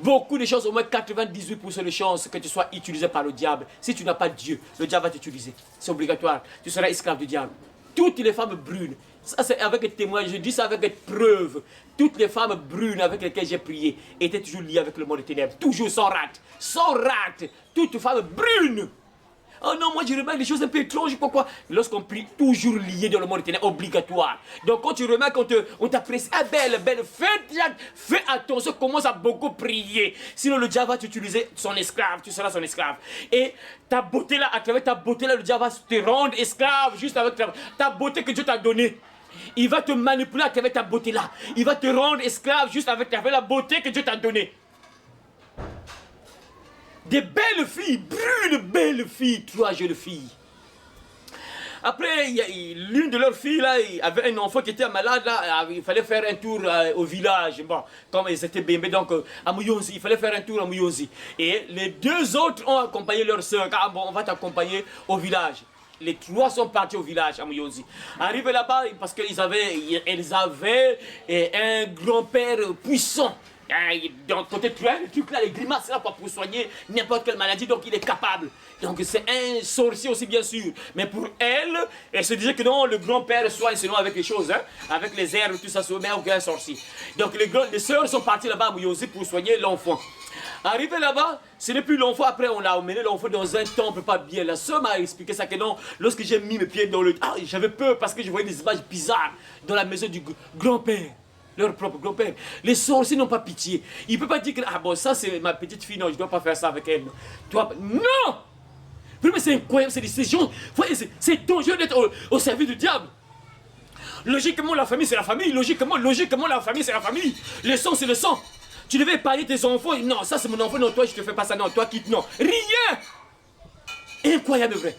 Beaucoup de chances, au moins 98% de chances que tu sois utilisé par le diable. Si tu n'as pas Dieu, le diable va t'utiliser. C'est obligatoire. Tu seras esclave du diable. Toutes les femmes brunes, ça c'est avec des témoins, je dis ça avec des preuves. Toutes les femmes brunes avec lesquelles j'ai prié étaient toujours liées avec le monde des ténèbres. Toujours sans rate. Sans rate. Toutes femme brune. Oh non, moi je remarque des choses un peu étranges. Pourquoi? Lorsqu'on prie, toujours lié dans le monde ténèbres, obligatoire. Donc quand tu remarques qu'on t'apprécie, ah belle, fais attention, commence à beaucoup prier. Sinon le diable va t'utiliser son esclave, tu seras son esclave. Et ta beauté là, à travers ta beauté là, le diable va te rendre esclave juste avec ta beauté que Dieu t'a donnée. Il va te manipuler à travers ta beauté là. Il va te rendre esclave juste avec la beauté que Dieu t'a donnée. Des belles filles, brunes belles filles, 3 jeunes filles. Après, l'une de leurs filles, là, avait un enfant qui était malade, là, il fallait faire un tour au village. Bon, comme ils étaient bébés, donc à Mouyonzi, il fallait faire un tour à Mouyonzi. Et les 2 autres ont accompagné leur soeur. Ah bon, on va t'accompagner au village. Les 3 sont partis au village à Mouyonzi. Arrivés là-bas, parce qu'elles avaient un grand-père puissant. Donc, côté le truc là, les grimaces là pour soigner n'importe quelle maladie, donc il est capable. Donc c'est un sorcier aussi bien sûr. Mais pour elle se disait que non, le grand-père soigne seulement avec les choses, hein, avec les herbes, tout ça, mais aucun sorcier. Donc les sœurs sont parties là-bas à Mouyonzi pour soigner l'enfant. Arrivé là-bas, ce n'est plus l'enfant, après on a emmené l'enfant dans un temple pas bien. La sœur m'a expliqué ça que non, lorsque j'ai mis mes pieds dans le... Ah, j'avais peur parce que je voyais des images bizarres dans la maison du grand-père. Leur propre grand-père. Les sorciers n'ont pas pitié. Il ne peut pas dire que, ah bon, ça c'est ma petite fille, non, je ne dois pas faire ça avec elle. Toi, non! Mais c'est incroyable, c'est gens, c'est dangereux d'être au service du diable. Logiquement, la famille, c'est la famille. Logiquement, la famille, c'est la famille. Le sang, c'est le sang. Tu devais épargner tes enfants. Non, ça c'est mon enfant, non, toi, je te fais pas ça, non, toi, quitte, non. Rien! Incroyable, vrai.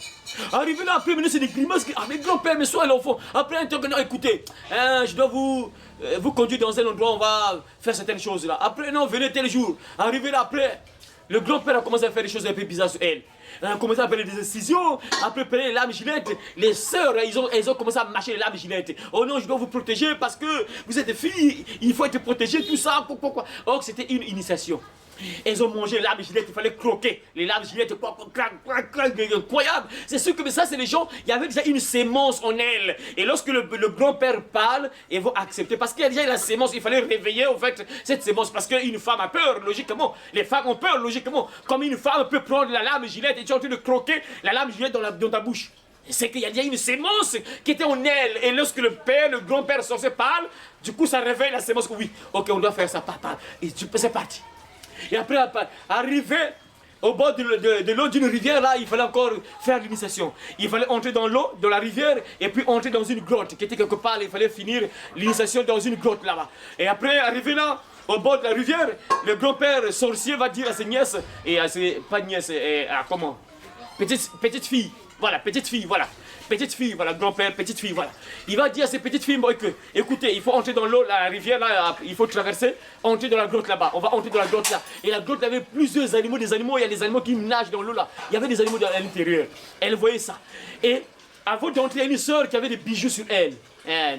Arrivé là, après, c'est des grimaces. Ah, mais grand-père, mais sois l'enfant. Après, un temps que non, écoutez, je dois vous conduire dans un endroit où on va faire certaines choses là. Après, non, venez tel jour. Arrivé là, après, le grand-père a commencé à faire des choses un peu bizarres sur elle. Elle a commencé à faire des incisions, après prendre les lames gilettes. Les sœurs, elles ont commencé à mâcher les lames gilettes. Oh non, je dois vous protéger parce que vous êtes des filles, il faut être protégé, tout ça, pourquoi. Or, c'était une initiation. Elles ont mangé les lames gilettes, il fallait croquer. Les lames gilettes, incroyable. C'est sûr que mais ça, c'est les gens, il y avait déjà une sémence en elles. Et lorsque le grand-père parle, ils vont accepter. Parce qu'il y a déjà la sémence, il fallait réveiller en fait cette sémence. Parce qu'une femme a peur, logiquement. Les femmes ont peur, logiquement. Comme une femme peut prendre la lame gilette et tu es en train de croquer la lame gilette dans ta bouche. C'est qu'il y a déjà une sémence qui était en elle. Et lorsque le grand-père sorcier parle, du coup ça réveille la sémence. Oui, ok, on doit faire ça, papa. Et c'est parti. Et après, arrivé au bord de l'eau d'une rivière, là, il fallait encore faire l'initiation. Il fallait entrer dans l'eau, dans la rivière, et puis entrer dans une grotte qui était quelque part. Il fallait finir l'initiation dans une grotte là-bas. Et après, arrivé là, au bord de la rivière, le grand-père sorcier va dire à ses nièces, et à ses, pas nièces, comment, petite fille, voilà, petite fille, voilà. petite fille, voilà, grand-père, petite fille, voilà. Il va dire à ses petites filles, bon, écoutez, il faut entrer dans l'eau, la rivière, là, il faut traverser, entrer dans la grotte là-bas. On va entrer dans la grotte là. Et la grotte avait plusieurs animaux, il y a des animaux qui nagent dans l'eau là. Il y avait des animaux à l'intérieur. Elle voyait ça. Et avant d'entrer, il y a une sœur qui avait des bijoux sur elle.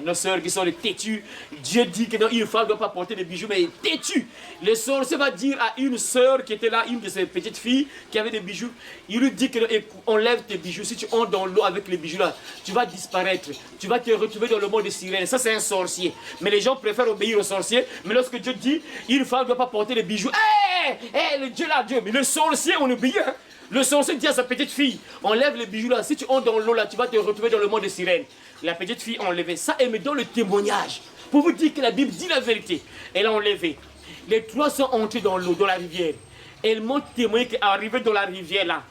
Nos sœurs qui sont les têtues. Dieu dit que non, une femme ne doit pas porter des bijoux, mais têtue. Le sorcier va dire à une sœur qui était là, une de ses petites filles qui avait des bijoux, il lui dit que enlève tes bijoux. Si tu entres dans l'eau avec les bijoux là, tu vas disparaître. Tu vas te retrouver dans le monde des sirènes. Ça, c'est un sorcier. Mais les gens préfèrent obéir au sorcier. Mais lorsque Dieu dit, une femme ne doit pas porter des bijoux, le Dieu là, Dieu. Mais le sorcier, on oublie. Hein? Le sorcier dit à sa petite fille, enlève les bijoux là. Si tu entres dans l'eau là, tu vas te retrouver dans le monde des sirènes. La petite fille a enlevé ça et me donne le témoignage. Pour vous dire que la Bible dit la vérité. Elle a enlevé. Les trois sont entrés dans l'eau, dans la rivière. Elles m'ont témoigné qu'arrivée dans la rivière là,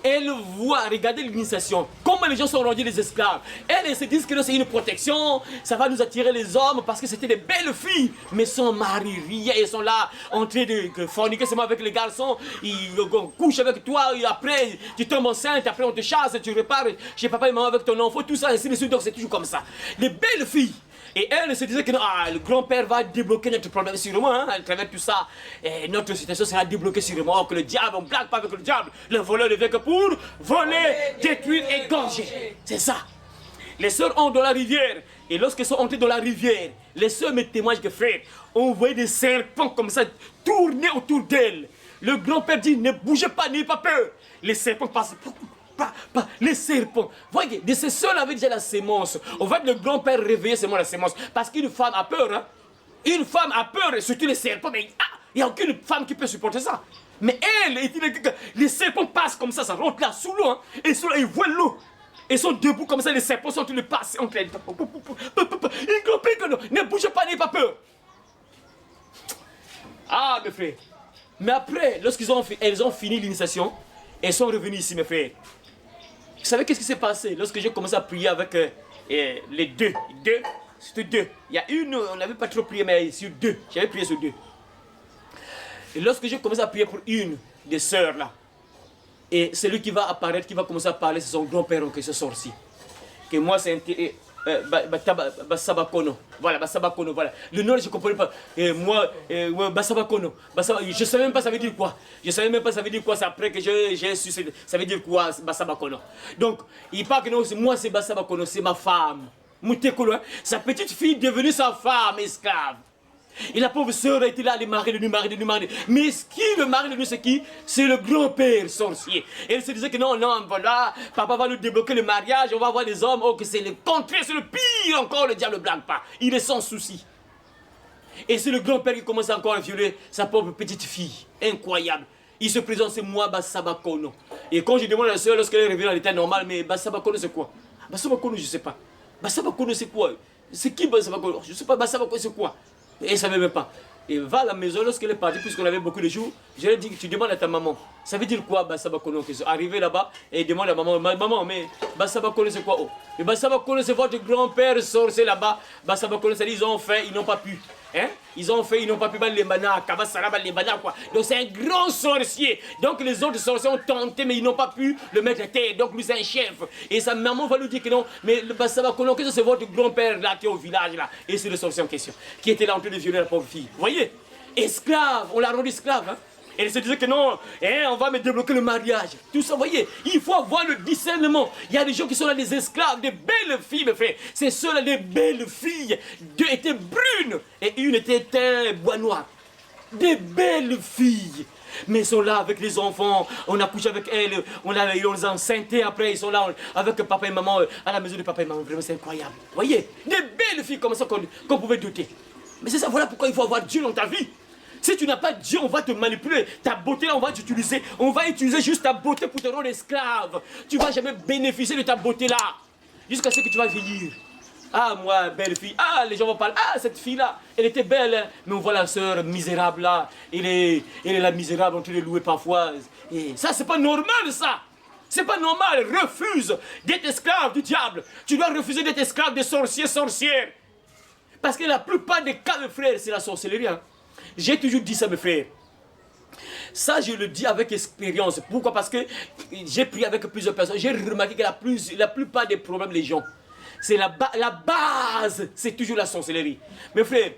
elles voient, regardez l'initiation, comment les gens sont rendus des esclaves. Elles se disent que c'est une protection, ça va nous attirer les hommes parce que c'était des belles filles. Mais son mari, rien, elles sont là en train de forniquer seulement avec les garçons. Ils couchent avec toi et après tu tombes enceinte, après on te chasse, tu repars chez papa et maman avec ton enfant, tout ça, ainsi de suite. Donc c'est toujours comme ça. Les belles filles. Et elle se disait que non, le grand-père va débloquer notre problème sûrement, hein, à travers tout ça. Et notre situation sera débloquée sûrement. Que le diable, on ne blague pas avec le diable. Le voleur ne vient que pour voler, détruire et égorger. C'est ça. Les sœurs ont dans la rivière. Et lorsqu'elles sont entrées dans la rivière, les sœurs me témoignent que frère, on voyait des serpents comme ça tourner autour d'elles. Le grand-père dit, ne bougez pas, n'ayez pas peur. Les serpents passent. Les serpents. Voyez, de ces sœurs avaient déjà la sémence. On va le grand-père réveiller seulement la sémence. Parce qu'une femme a peur. Hein? Une femme a peur, surtout les serpents. Mais il n'y a aucune femme qui peut supporter ça. Mais elle, les serpents passent comme ça rentre là sous l'eau. Hein? Et sous là, ils voient l'eau. Ils sont debout comme ça, les serpents sont en train de passer entre elles. Ils comprennent que non. Ne bougez pas, n'ayez pas peur. Ah, mes frères. Mais après, elles ont fini l'initiation, elles sont revenues ici, mes frères. Vous savez qu'est-ce qui s'est passé lorsque j'ai commencé à prier avec les deux. C'était deux. Il y a une, on n'avait pas trop prié, mais sur deux. J'avais prié sur deux. Et lorsque j'ai commencé à prier pour une des sœurs là, et celui qui va apparaître, qui va commencer à parler, c'est son grand-père qui est sorcier. Que moi, c'est Bassabakono. Voilà, Bassabakono, voilà. Le nom, je ne comprenais pas. Et moi, Bassabakono. Je ne savais même pas ça veut dire quoi. Je ne savais même pas ça veut dire quoi. C'est après que j'ai su ça veut dire quoi, Bassabakono. Donc, il parle que non, moi, c'est Bassabakono, c'est ma femme. Moutekolo, hein. Sa petite fille est devenue sa femme esclave. Et la pauvre sœur a été là, les maris de nuit. Mais qui, le mari de nuit, c'est qui? C'est le grand-père sorcier. Et elle se disait que non, voilà, papa va nous débloquer le mariage, on va voir les hommes, oh, que c'est le contraire, c'est le pire encore, le diable ne blague pas. Il est sans souci. Et c'est le grand-père qui commence encore à violer sa pauvre petite fille. Incroyable. Il se présente, c'est moi, Bassabakono. Et quand je demande à la sœur, lorsqu'elle est revenue dans l'état normal, mais Bassabakono, c'est quoi? Bassabakono, je ne sais pas. Bassabakono, c'est quoi? C'est qui Bassabakono? Je ne sais pas, Bassabakono, c'est quoi? Et elle ne savait même pas. Et va à la maison lorsqu'elle est partie, puisqu'on avait beaucoup de jours. Je lui ai dit que tu demandes à ta maman. Ça veut dire quoi, Bassabakono? Arrivé là-bas et demande à maman, maman, mais Bassabakono c'est quoi? Oh. Et Bassabakono c'est votre grand-père sorcier là-bas. Bassabakono, c'est ils ont fait, ils n'ont pas pu. Hein? Ils ont fait, ils n'ont pas pu battre les banas, quoi. Donc c'est un grand sorcier. Donc les autres sorciers ont tenté, mais ils n'ont pas pu le mettre à terre. Donc lui c'est un chef. Et sa maman va lui dire que non, mais le Bassabakono, que c'est votre grand-père là qui est au village là. Et c'est le sorcier en question, qui était là en train de violer la pauvre fille. Vous voyez? Esclave, on l'a rendu esclave. Hein? Et elle se disait que non, on va me débloquer le mariage. Tout ça, vous voyez, il faut avoir le discernement. Il y a des gens qui sont là, des esclaves, des belles filles, mes frères. C'est ceux-là, des belles filles. Deux étaient brunes et une était un bois noir. Des belles filles. Mais ils sont là avec les enfants, on a couché avec elles, on les a enceintés après, ils sont là avec papa et maman, à la maison de papa et maman. Vraiment, c'est incroyable. Vous voyez, des belles filles comme ça qu'on pouvait douter. Mais c'est ça, voilà pourquoi il faut avoir Dieu dans ta vie. Si tu n'as pas Dieu, on va te manipuler. Ta beauté, on va t'utiliser. On va utiliser juste ta beauté pour te rendre esclave. Tu ne vas jamais bénéficier de ta beauté-là. Jusqu'à ce que tu vas vieillir. Ah, moi, belle fille. Ah, les gens vont parler. Ah, cette fille-là, elle était belle. Hein. Mais on voit la sœur misérable là. Elle est la misérable en train de louer parfois. Et ça, c'est pas normal, ça. C'est pas normal. Refuse d'être esclave du diable. Tu dois refuser d'être esclave des sorciers, sorcières. Parce que la plupart des cas, mes frères, c'est la sorcellerie. Hein. J'ai toujours dit ça, mes frères. Ça, je le dis avec expérience. Pourquoi? Parce que j'ai prié avec plusieurs personnes. J'ai remarqué que la plupart des problèmes des gens, c'est la base, c'est toujours la sorcellerie. Mes frères,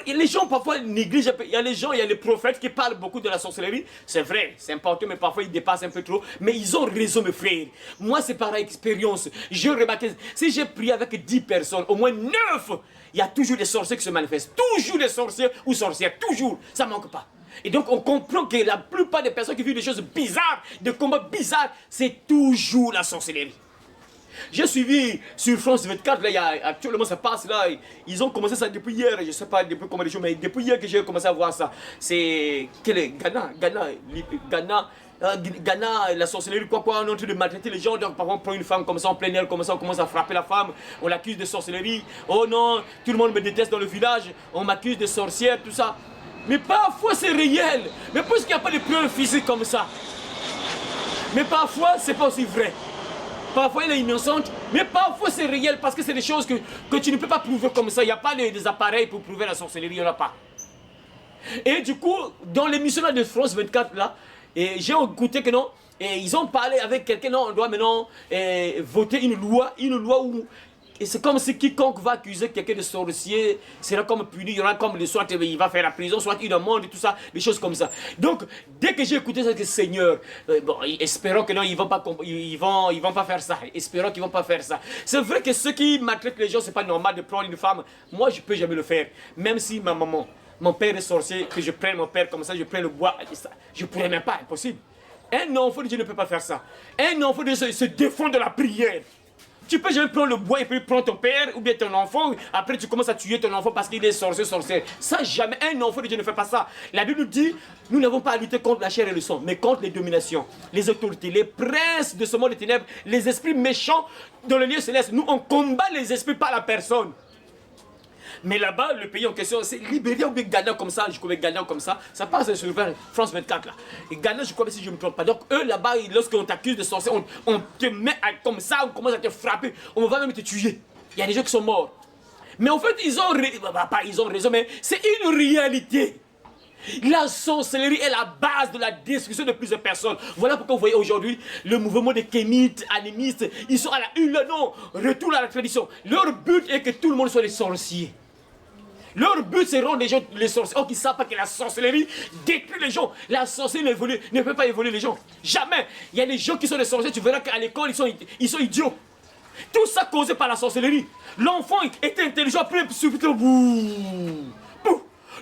les gens parfois négligent. Il y a les gens, il y a les prophètes qui parlent beaucoup de la sorcellerie. C'est vrai, c'est important, mais parfois ils dépassent un peu trop. Mais ils ont raison, mes frères. Moi, c'est par expérience. J'ai remarqué, si j'ai prié avec 10 personnes, au moins 9, il y a toujours des sorciers qui se manifestent. Toujours des sorciers ou sorcières, toujours. Ça ne manque pas. Et donc on comprend que la plupart des personnes qui vivent des choses bizarres, des combats bizarres, c'est toujours la sorcellerie. J'ai suivi sur France 24, là, actuellement ça passe là, ils ont commencé ça depuis hier, je ne sais pas depuis combien de jours, mais depuis hier que j'ai commencé à voir ça. C'est Ghana, la sorcellerie, on est en train de maltraiter les gens. Donc, par exemple, on prend une femme comme ça en plein air, comme ça, on commence à frapper la femme, on l'accuse de sorcellerie. Oh non, tout le monde me déteste dans le village, on m'accuse de sorcière, tout ça. Mais parfois c'est réel, mais puisqu'il n'y a pas de preuves physiques comme ça. Mais parfois c'est pas aussi vrai. Parfois elle est innocente, mais parfois c'est réel parce que c'est des choses que tu ne peux pas prouver comme ça. Il n'y a pas des appareils pour prouver la sorcellerie, il n'y en a pas. Et du coup, dans l'émission de France 24 là, j'ai écouté que non, et ils ont parlé avec quelqu'un, non, on doit maintenant voter une loi où et c'est comme si quiconque va accuser quelqu'un de sorcier sera comme puni, il y aura comme soit il va faire la prison, soit une amende et tout ça, des choses comme ça. Donc, dès que j'ai écouté ça, que Seigneur, bon, espérons que non, ils vont pas faire ça. Espérons qu'ils vont pas faire ça. C'est vrai que ceux qui maltraitent les gens, c'est pas normal de prendre une femme. Moi, je peux jamais le faire. Même si ma maman, mon père est sorcier, que je prenne mon père comme ça, je prends le bois, je pourrais même pas, impossible. Un enfant de Dieu ne peut pas faire ça. Un enfant de Dieu se défend de la prière. Tu peux jamais prendre le bois et puis prendre ton père ou bien ton enfant. Après, tu commences à tuer ton enfant parce qu'il est sorcière. Ça, jamais. Un enfant de Dieu ne fait pas ça. La Bible nous dit, nous n'avons pas à lutter contre la chair et le sang, mais contre les dominations, les autorités, les princes de ce monde de ténèbres, les esprits méchants dans le lieu céleste. Nous, on combat les esprits par la personne. Mais là-bas, le pays en question, c'est Libéria ou bien Ghana comme ça, je connais Ghana comme ça passe sur France 24 là. Et Ghana, je crois si je ne me trompe pas. Donc eux là-bas, lorsqu'on t'accuse de sorcier, on te met comme ça, on commence à te frapper, on va même te tuer. Il y a des gens qui sont morts. Mais en fait, ils ont raison, mais c'est une réalité. La sorcellerie est la base de la destruction de plusieurs personnes. Voilà pourquoi vous voyez aujourd'hui le mouvement des kémites, animistes, ils sont à la une, non, retour à la tradition. Leur but est que tout le monde soit des sorciers. Leur but, c'est rendre les gens les sorciers. Oh, qui ne savent pas que la sorcellerie détruit les gens. La sorcellerie ne peut pas évoluer les gens. Jamais. Il y a des gens qui sont des sorciers, tu verras qu'à l'école, ils sont idiots. Tout ça causé par la sorcellerie. L'enfant est intelligent, après, subitement,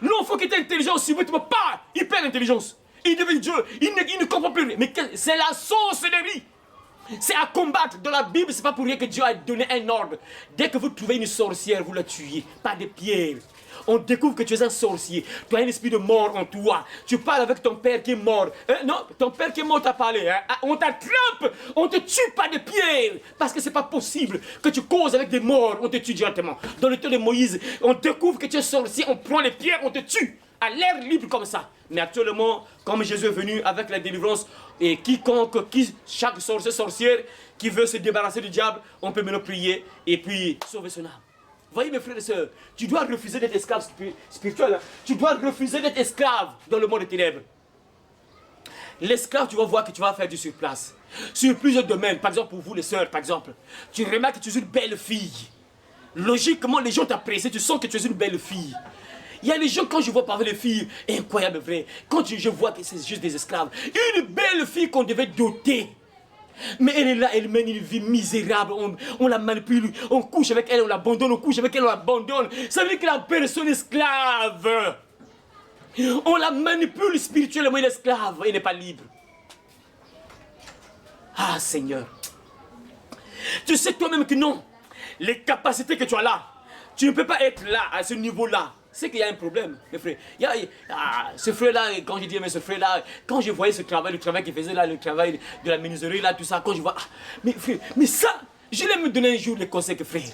l'enfant qui était intelligent, subitement, il perd l'intelligence. Il devient Dieu. Il ne comprend plus. Mais c'est la sorcellerie. C'est à combattre. Dans la Bible, c'est pas pour rien que Dieu a donné un ordre. Dès que vous trouvez une sorcière, vous la tuez. Pas de pierre. On découvre que tu es un sorcier. Tu as un esprit de mort en toi. Tu parles avec ton père qui est mort. Non, ton père qui est mort t'a parlé. Hein? On t'attrape. On te tue pas de pierre. Parce que c'est pas possible que tu causes avec des morts. On te tue directement. Dans le temps de Moïse, on découvre que tu es sorcier. On prend les pierres, on te tue. À l'air libre comme ça. Mais actuellement, comme Jésus est venu avec la délivrance, et chaque sorcière qui veut se débarrasser du diable, on peut maintenant prier et puis sauver son âme. Voyez mes frères et sœurs, tu dois refuser d'être esclave spirituel. Hein? Tu dois refuser d'être esclave dans le monde des ténèbres. L'esclave, tu vas voir que tu vas faire du surplace. Sur plusieurs domaines, par exemple pour vous les sœurs, par exemple. Tu remarques que tu es une belle fille. Logiquement, les gens t'apprécient, tu sens que tu es une belle fille. Il y a les gens, quand je vois parler de filles, incroyable, vrai. Quand je vois que c'est juste des esclaves. Une belle fille qu'on devait doter. Mais elle est là, elle mène une vie misérable. On la manipule, on couche avec elle, on l'abandonne, on couche avec elle, on l'abandonne. Ça veut dire que la personne est esclave. On la manipule spirituellement, elle est esclave, elle n'est pas libre. Ah Seigneur. Tu sais toi-même que non. Les capacités que tu as là, tu ne peux pas être là, à ce niveau-là. C'est qu'il y a un problème, mes frères. Ce frère-là, quand je dis, mais ce frère-là, quand je voyais ce travail, le travail qu'il faisait là, le travail de la menuiserie, là, tout ça, quand je vois, mais frère, mais ça, je vais me donner un jour le conseil que frère,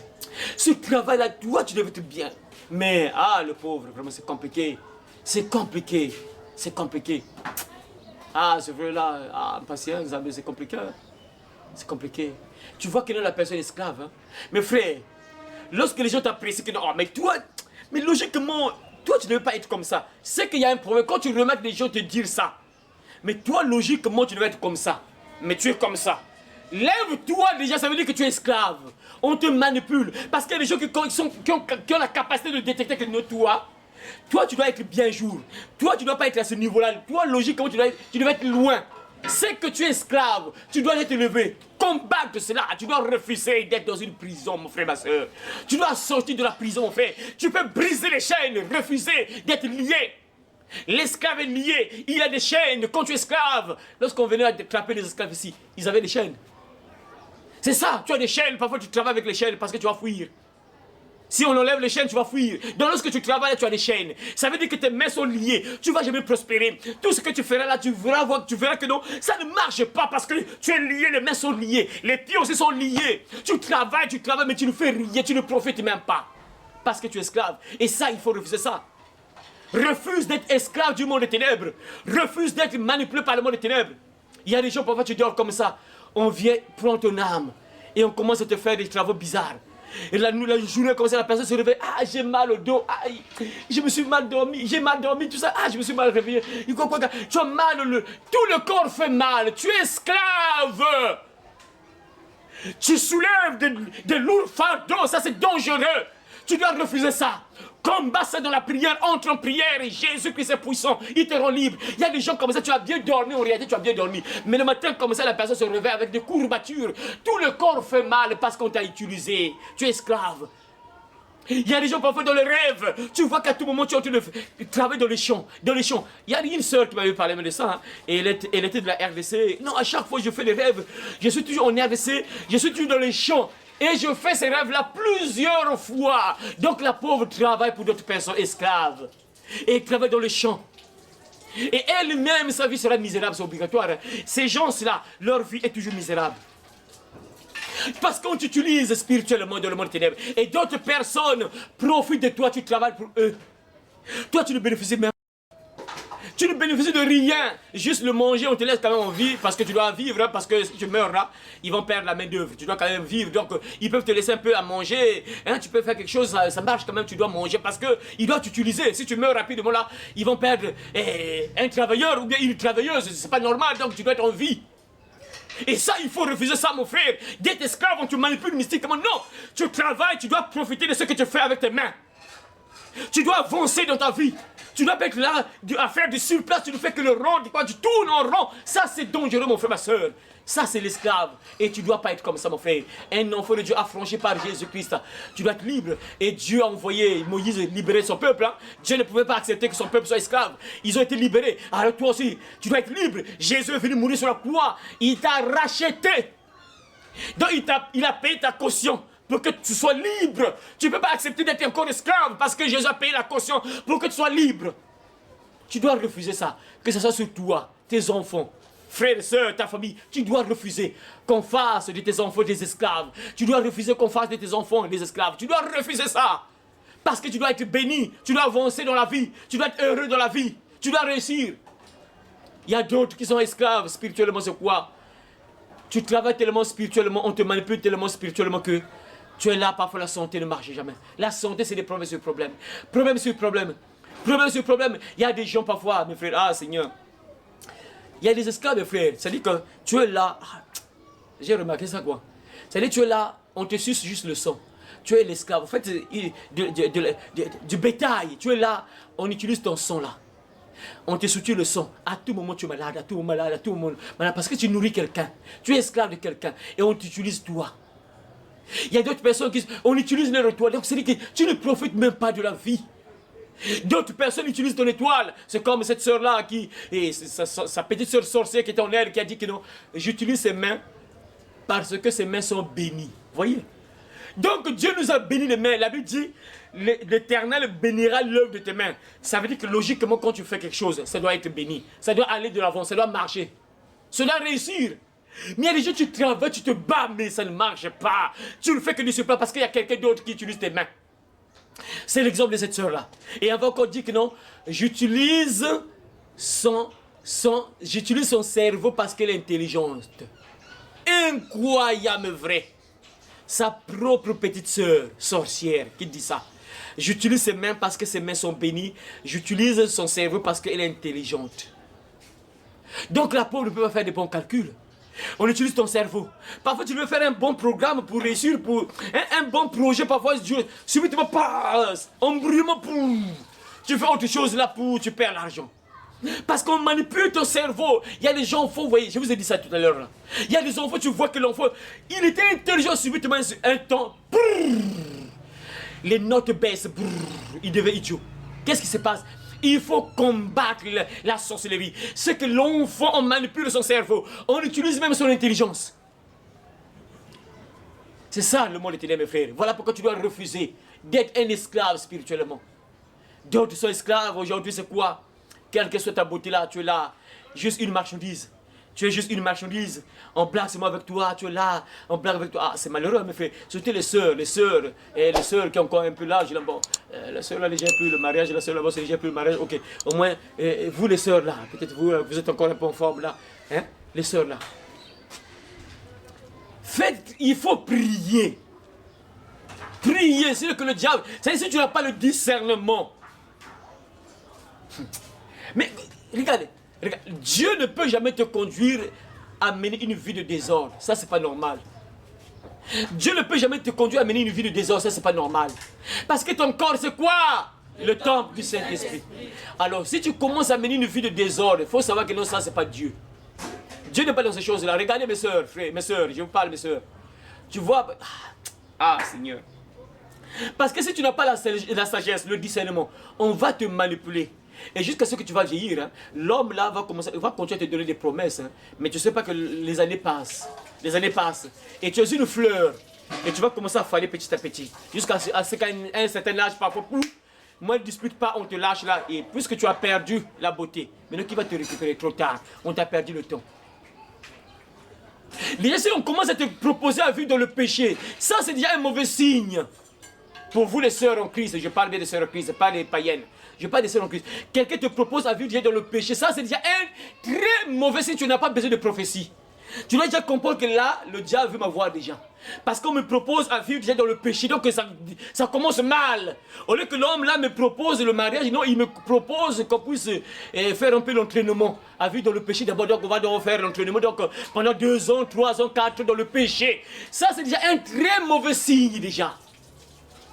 ce travail-là, toi, tu devais être bien. Mais, le pauvre, vraiment, c'est compliqué. C'est compliqué. C'est compliqué. Ce frère-là, patience, c'est compliqué. C'est compliqué. Tu vois que là, la personne est esclave. Hein? Mais frère, lorsque les gens t'apprécient, que non, mais toi, mais logiquement, toi tu ne veux pas être comme ça. C'est qu'il y a un problème. Quand tu remarques les gens te dire ça, Mais toi, logiquement, tu devais être comme ça. Mais tu es comme ça. Lève-toi déjà, ça veut dire que tu es esclave. On te manipule. Parce qu'il y a des gens qui ont la capacité de détecter que toi, tu dois être bien jour. Toi, tu ne dois pas être à ce niveau-là. Toi, logiquement, tu dois être loin. C'est que tu es esclave. Tu dois être élevé. Combattre cela. Tu dois refuser d'être dans une prison, mon frère, ma soeur. Tu dois sortir de la prison, mon frère. Tu peux briser les chaînes, refuser d'être lié. L'esclave est lié. Il a des chaînes. Quand tu es esclave, lorsqu'on venait attraper les esclaves ici, ils avaient des chaînes. C'est ça, tu as des chaînes. Parfois, tu travailles avec les chaînes parce que tu vas fuir. Si on enlève les chaînes, tu vas fuir. Donc lorsque tu travailles, tu as des chaînes. Ça veut dire que tes mains sont liées. Tu ne vas jamais prospérer. Tout ce que tu feras là, tu verras que non, ça ne marche pas parce que tu es lié, les mains sont liées. Les pieds aussi sont liés. Tu travailles, mais tu ne fais rien. Tu ne profites même pas. Parce que tu es esclave. Et ça, il faut refuser ça. Refuse d'être esclave du monde des ténèbres. Refuse d'être manipulé par le monde des ténèbres. Il y a des gens, parfois, tu dors comme ça. On vient prendre ton âme. Et on commence à te faire des travaux bizarres. Et la journée comme ça, la personne se réveille. Ah, j'ai mal au dos. Ah, je me suis mal dormi. J'ai mal dormi, tout ça. Ah, je me suis mal réveillé. Tu as mal. Tout le corps fait mal. Tu es esclave. Tu soulèves des lourds fardeaux. Ça, c'est dangereux. Tu dois refuser ça. Combat ça dans la prière, entre en prière et Jésus-Christ est puissant, il te rend libre. Il y a des gens comme ça, tu as bien dormi, en réalité tu as bien dormi. Mais le matin comme ça, la personne se réveille avec des courbatures. Tout le corps fait mal parce qu'on t'a utilisé. Tu es esclave. Il y a des gens parfois dans le rêve. Tu vois qu'à tout moment tu es en train de travailler dans les champs. Il y a une soeur qui m'avait parlé de ça. Hein, et elle était de la RDC. Non, à chaque fois je fais des rêves. Je suis toujours en RDC. Je suis toujours dans les champs. Et je fais ces rêves-là plusieurs fois. Donc la pauvre travaille pour d'autres personnes esclaves. Et elle travaille dans les champs. Et elle-même, sa vie sera misérable, c'est obligatoire. Ces gens-là, leur vie est toujours misérable. Parce qu'on t'utilise spirituellement dans le monde ténèbres. Et d'autres personnes profitent de toi, tu travailles pour eux. Toi, tu ne bénéficies même pas. Tu ne bénéficies de rien. Juste le manger, on te laisse quand même en vie parce que tu dois vivre, hein, parce que si tu meurs là, ils vont perdre la main d'œuvre. Tu dois quand même vivre. Donc, ils peuvent te laisser un peu à manger. Hein, tu peux faire quelque chose, ça marche quand même, tu dois manger parce qu'ils doivent t'utiliser. Si tu meurs rapidement là, ils vont perdre un travailleur ou bien une travailleuse. C'est pas normal, donc tu dois être en vie. Et ça, il faut refuser ça, mon frère. D'être esclave, on te manipule mystiquement. Non, tu travailles, tu dois profiter de ce que tu fais avec tes mains. Tu dois avancer dans ta vie. Tu dois pas être là à faire du surplace, tu ne fais que le rond, tu tournes en rond. Ça, c'est dangereux, mon frère, ma soeur. Ça, c'est l'esclave. Et tu ne dois pas être comme ça, mon frère. Un enfant de Dieu affranchi par Jésus-Christ. Tu dois être libre. Et Dieu a envoyé Moïse libérer son peuple. Hein. Dieu ne pouvait pas accepter que son peuple soit esclave. Ils ont été libérés. Alors toi aussi, tu dois être libre. Jésus est venu mourir sur la croix. Il t'a racheté. Donc il a payé ta caution pour que tu sois libre. Tu ne peux pas accepter d'être encore esclave parce que Jésus a payé la caution pour que tu sois libre. Tu dois refuser ça. Que ce soit sur toi, tes enfants, frères et sœurs, ta famille. Tu dois refuser qu'on fasse de tes enfants des esclaves. Tu dois refuser qu'on fasse de tes enfants des esclaves. Tu dois refuser ça. Parce que tu dois être béni. Tu dois avancer dans la vie. Tu dois être heureux dans la vie. Tu dois réussir. Il y a d'autres qui sont esclaves spirituellement. C'est quoi? Tu travailles tellement spirituellement, on te manipule tellement spirituellement que tu es là, parfois la santé ne marche jamais. La santé, c'est des problèmes sur problèmes. Problème sur problème. Problème sur problème. Il y a des gens parfois, mes frères, ah Seigneur. Il y a des esclaves, mes frères. C'est-à-dire que tu es là. J'ai remarqué ça quoi. C'est-à-dire que tu es là, on te suce juste le sang. Tu es l'esclave. En fait, du bétail. Tu es là, on utilise ton sang là. On te soutient le sang. À tout moment, tu es malade, à tout moment malade, à tout moment malade. Parce que tu nourris quelqu'un. Tu es esclave de quelqu'un. Et on t'utilise toi. Il y a d'autres personnes qui... On utilise leur étoile. Donc, c'est-à-dire que tu ne profites même pas de la vie. D'autres personnes utilisent ton étoile. C'est comme cette sœur-là qui... Et sa petite sœur sorcière qui était en elle, qui a dit que non, j'utilise ses mains parce que ses mains sont bénies. Voyez? Donc, Dieu nous a bénis les mains. La Bible dit... L'Éternel bénira l'œuvre de tes mains. Ça veut dire que logiquement, quand tu fais quelque chose, ça doit être béni. Ça doit aller de l'avant, ça doit marcher. Ça doit réussir. Mais il y a des gens, tu travailles, tu te bats, mais ça ne marche pas. Tu ne fais que du surplace parce qu'il y a quelqu'un d'autre qui utilise tes mains. C'est l'exemple de cette sœur-là. Et avant qu'on dise que non, j'utilise son cerveau parce qu'elle est intelligente. Incroyable, vrai. Sa propre petite sœur, sorcière, qui dit ça. J'utilise ses mains parce que ses mains sont bénies. J'utilise son cerveau parce qu'elle est intelligente. Donc la pauvre ne peut pas faire des bons calculs. On utilise ton cerveau. Parfois tu veux faire un bon programme pour réussir, pour un bon projet, parfois subitement passe, embrayement, tu fais autre chose là pour tu perds l'argent. Parce qu'on manipule ton cerveau. Il y a des gens enfants, vous voyez, je vous ai dit ça tout à l'heure là. Il y a des enfants, tu vois que l'enfant, il était intelligent subitement un temps. Les notes baissent, il devient idiot. Qu'est-ce qui se passe? Il faut combattre la sorcellerie. C'est que l'enfant, on manipule son cerveau. On utilise même son intelligence. C'est ça le monde éternel, mes frères. Voilà pourquoi tu dois refuser d'être un esclave spirituellement. D'autres sont esclaves. Aujourd'hui, c'est quoi? Quelle que soit ta beauté là, tu es là, juste une marchandise. Tu es juste une marchandise. On blague seulement avec toi, tu es là, on blague avec toi. Ah, c'est malheureux, mes frères. Surtout les sœurs qui ont encore un peu l'âge. Bon, les sœurs là, les gèrent plus le mariage, la sœur là-bas, c'est les gèrent plus le mariage. Ok, au moins, vous les sœurs là, peut-être vous êtes encore un peu en forme là. Hein? Les sœurs là. Faites, il faut prier. Prier, c'est que le diable, c'est-à-dire si tu n'as pas le discernement. Mais regarde, Dieu ne peut jamais te conduire à mener une vie de désordre. Ça, c'est pas normal. Dieu ne peut jamais te conduire à mener une vie de désordre. Ça, c'est pas normal. Parce que ton corps, c'est quoi? Le temple du Saint-Esprit. Alors, si tu commences à mener une vie de désordre, il faut savoir que non, ça, c'est pas Dieu. Dieu n'est pas dans ces choses-là. Regardez mes soeurs, frères, mes soeurs, je vous parle, mes soeurs. Tu vois, ah, Seigneur. Parce que si tu n'as pas la sagesse, le discernement, on va te manipuler. Et jusqu'à ce que tu vas vieillir, hein, l'homme là va continuer à te donner des promesses. Hein, mais tu ne sais pas que les années passent. Les années passent. Et tu es une fleur. Et tu vas commencer à faner petit à petit. Jusqu'à ce qu'à un certain âge, parfois, moi ne dispute pas, on te lâche là. Et puisque tu as perdu la beauté, maintenant qui va te récupérer trop tard? On t'a perdu le temps. Déjà, si on commence à te proposer à vivre dans le péché, ça c'est déjà un mauvais signe. Pour vous les sœurs en Christ, je parle bien des sœurs en Christ, pas des païennes. Je parle des sœurs en Christ. Quelqu'un te propose à vivre déjà dans le péché, ça c'est déjà un très mauvais signe, tu n'as pas besoin de prophétie. Tu dois déjà comprendre que là, le diable veut m'avoir déjà. Parce qu'on me propose à vivre déjà dans le péché, donc ça commence mal. Au lieu que l'homme là me propose le mariage, non, il me propose qu'on puisse faire un peu l'entraînement à vivre dans le péché. D'abord, donc on va donc faire l'entraînement donc, pendant 2 ans, 3 ans, 4 ans dans le péché. Ça c'est déjà un très mauvais signe déjà.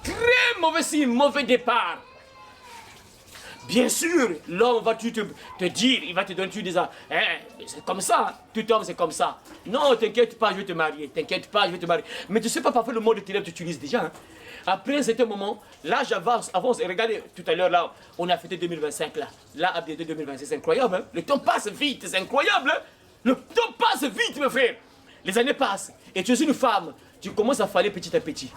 Très mauvais signe, mauvais départ. Bien sûr, l'homme va te dire, il va te donner, tu dis ça, c'est comme ça, tout homme c'est comme ça. Non, t'inquiète pas, je vais te marier, t'inquiète pas, je vais te marier. Mais tu sais pas, parfois le mot de ténèbres t'utilise déjà. Hein. Après un certain moment, là j'avance, avance, et regardez, tout à l'heure là, on a fêté 2025 là. Là, à bientôt 2026, c'est incroyable. Hein. Le temps passe vite, c'est incroyable. Hein. Le temps passe vite, mes frères. Les années passent, et tu es une femme, tu commences à faller petit à petit.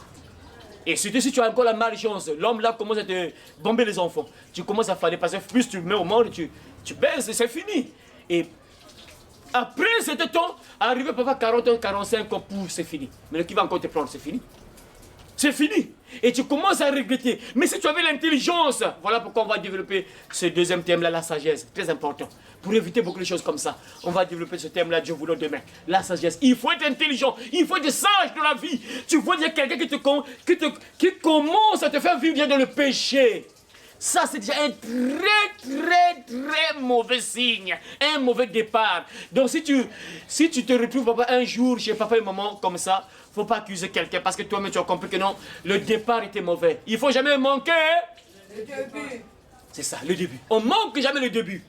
Et surtout si tu as encore la malchance, l'homme là commence à te bomber les enfants. Tu commences à faire des passages, plus tu mets au monde, tu baisses, c'est fini. Et après cet temps, arrivé parfois 40 ans, 45 ans, c'est fini. Mais qui va encore te prendre, c'est fini. C'est fini. Et tu commences à regretter. Mais si tu avais l'intelligence, voilà pourquoi on va développer ce deuxième thème-là, la sagesse. Très important. Pour éviter beaucoup de choses comme ça, on va développer ce thème-là, Dieu voulant demain. La sagesse. Il faut être intelligent. Il faut être sage dans la vie. Tu vois, il y a quelqu'un qui commence à te faire vivre dans le péché. Ça, c'est déjà un très mauvais signe. Un mauvais départ. Donc, si tu te retrouves papa, un jour chez papa et maman comme ça, faut pas accuser quelqu'un parce que toi-même tu as compris que non, le départ était mauvais. Il faut jamais manquer le début. C'est ça, le début. On manque jamais le début.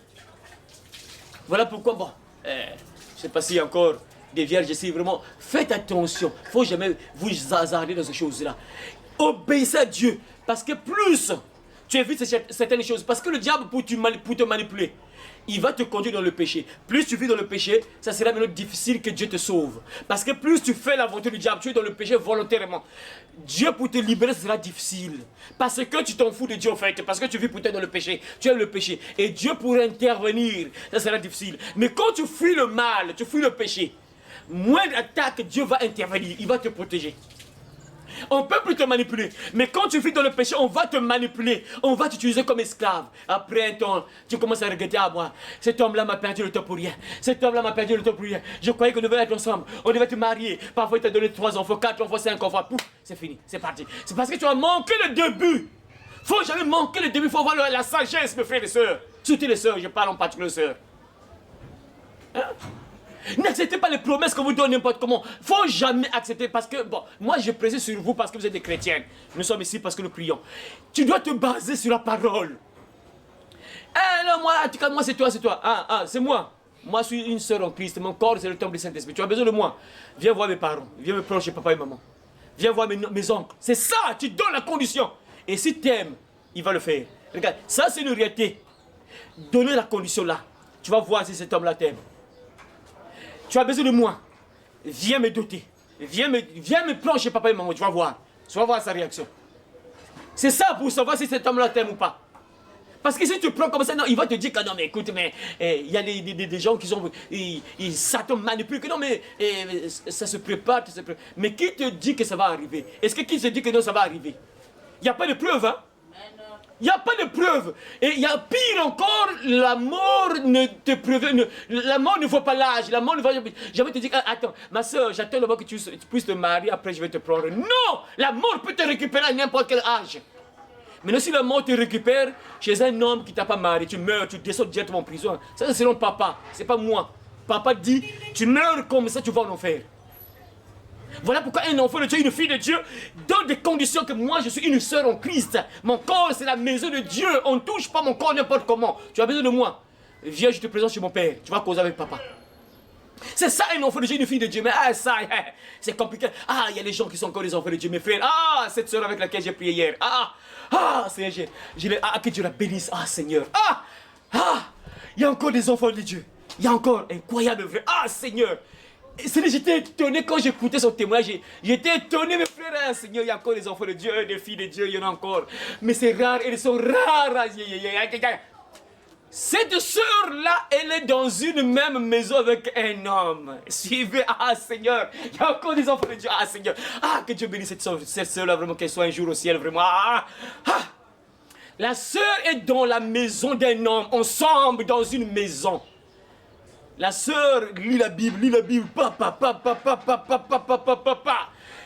Voilà pourquoi, bon, je sais pas s'il y a encore des vierges ici, vraiment, faites attention. Faut jamais vous hasarder dans ces choses-là. Obéissez à Dieu, parce que plus tu évites certaines choses, parce que le diable, pour te manipuler, il va te conduire dans le péché. Plus tu vis dans le péché, ça sera maintenant difficile que Dieu te sauve. Parce que plus tu fais la volonté du diable, tu es dans le péché volontairement. Dieu pour te libérer, ça sera difficile. Parce que tu t'en fous de Dieu en fait. Parce que tu vis peut-être dans le péché. Tu aimes le péché. Et Dieu pourrait intervenir, ça sera difficile. Mais quand tu fuis le mal, tu fuis le péché, moins d'attaques, Dieu va intervenir. Il va te protéger. On peut plus te manipuler. Mais quand tu vis dans le péché, on va te manipuler. On va t'utiliser comme esclave. Après un temps, tu commences à regretter à moi. Cet homme-là m'a perdu le temps pour rien. Cet homme-là m'a perdu le temps pour rien. Je croyais qu'on devait être ensemble. On devait te marier. Parfois, il t'a donné 3 enfants, 4 enfants, 5 enfants. Pouf, c'est fini. C'est parti. C'est parce que tu as manqué le début. Faut jamais manquer le début. Faut avoir la sagesse, mes frères et sœurs. Surtout les sœurs. Je parle en particulier aux sœurs. Hein? N'acceptez pas les promesses qu'on vous donne n'importe comment. Il ne faut jamais accepter parce que, bon, moi je précise sur vous parce que vous êtes des chrétiens. Nous sommes ici parce que nous prions. Tu dois te baser sur la parole. Ah non, moi, en tout cas, moi c'est toi, c'est toi. C'est moi. Moi je suis une sœur en Christ. Mon corps c'est le temple du Saint-Esprit. Tu as besoin de moi. Viens voir mes parents. Viens me prendre chez papa et maman. Viens voir mes oncles. C'est ça, tu donnes la condition. Et si tu aimes, il va le faire. Regarde, ça c'est une réalité. Donnez la condition là. Tu vas voir si cet homme-là t'aime. Tu as besoin de moi. Viens me doter. Viens me prendre chez papa et maman. Tu vas voir. Tu vas voir sa réaction. C'est ça pour savoir si cet homme-là t'aime ou pas. Parce que si tu prends comme ça, non, il va te dire que non, mais écoute, mais il y a des gens qui sont. Ça te manipule, que non, mais ça se prépare, ça se prépare. Mais qui te dit que ça va arriver? Est-ce que qui se dit que non, ça va arriver? Il n'y a pas de preuve, hein? Il n'y a pas de preuve. Et il y a pire encore, la mort ne te prévient. La mort ne voit pas l'âge. La mort ne voit pas. J'avais te dire, attends, ma soeur, j'attends d'abord que tu puisses te marier, après je vais te prendre. Non! La mort peut te récupérer à n'importe quel âge. Maintenant, si la mort te récupère chez un homme qui t'a pas marié, tu meurs, tu descends directement en prison. Ça, c'est selon papa, c'est pas moi. Papa dit, tu meurs comme ça, tu vas en enfer. Voilà pourquoi un enfant de Dieu, une fille de Dieu, dans des conditions que moi, je suis une sœur en Christ. Mon corps, c'est la maison de Dieu. On ne touche pas mon corps n'importe comment. Tu as besoin de moi. Viens, je te présente chez mon père. Tu vas causer avec papa. C'est ça un enfant de Dieu, une fille de Dieu. Mais ça, c'est compliqué. Il y a les gens qui sont encore des enfants de Dieu, mes frères. Cette sœur avec laquelle j'ai prié hier. Seigneur, que Dieu la bénisse. Seigneur. Il y a encore des enfants de Dieu. Il y a encore, incroyable vrai. Seigneur. J'étais étonné quand j'écoutais son témoignage. J'étais étonné, mes frères. Seigneur, il y a encore des enfants de Dieu, des filles de Dieu, il y en a encore. Mais c'est rare, elles sont rares. Cette sœur-là, elle est dans une même maison avec un homme. Suivez, Seigneur, il y a encore des enfants de Dieu. Seigneur, que Dieu bénisse cette sœur-là, vraiment, qu'elle soit un jour au ciel, vraiment. La sœur est dans la maison d'un homme, ensemble dans une maison. La sœur lit la Bible,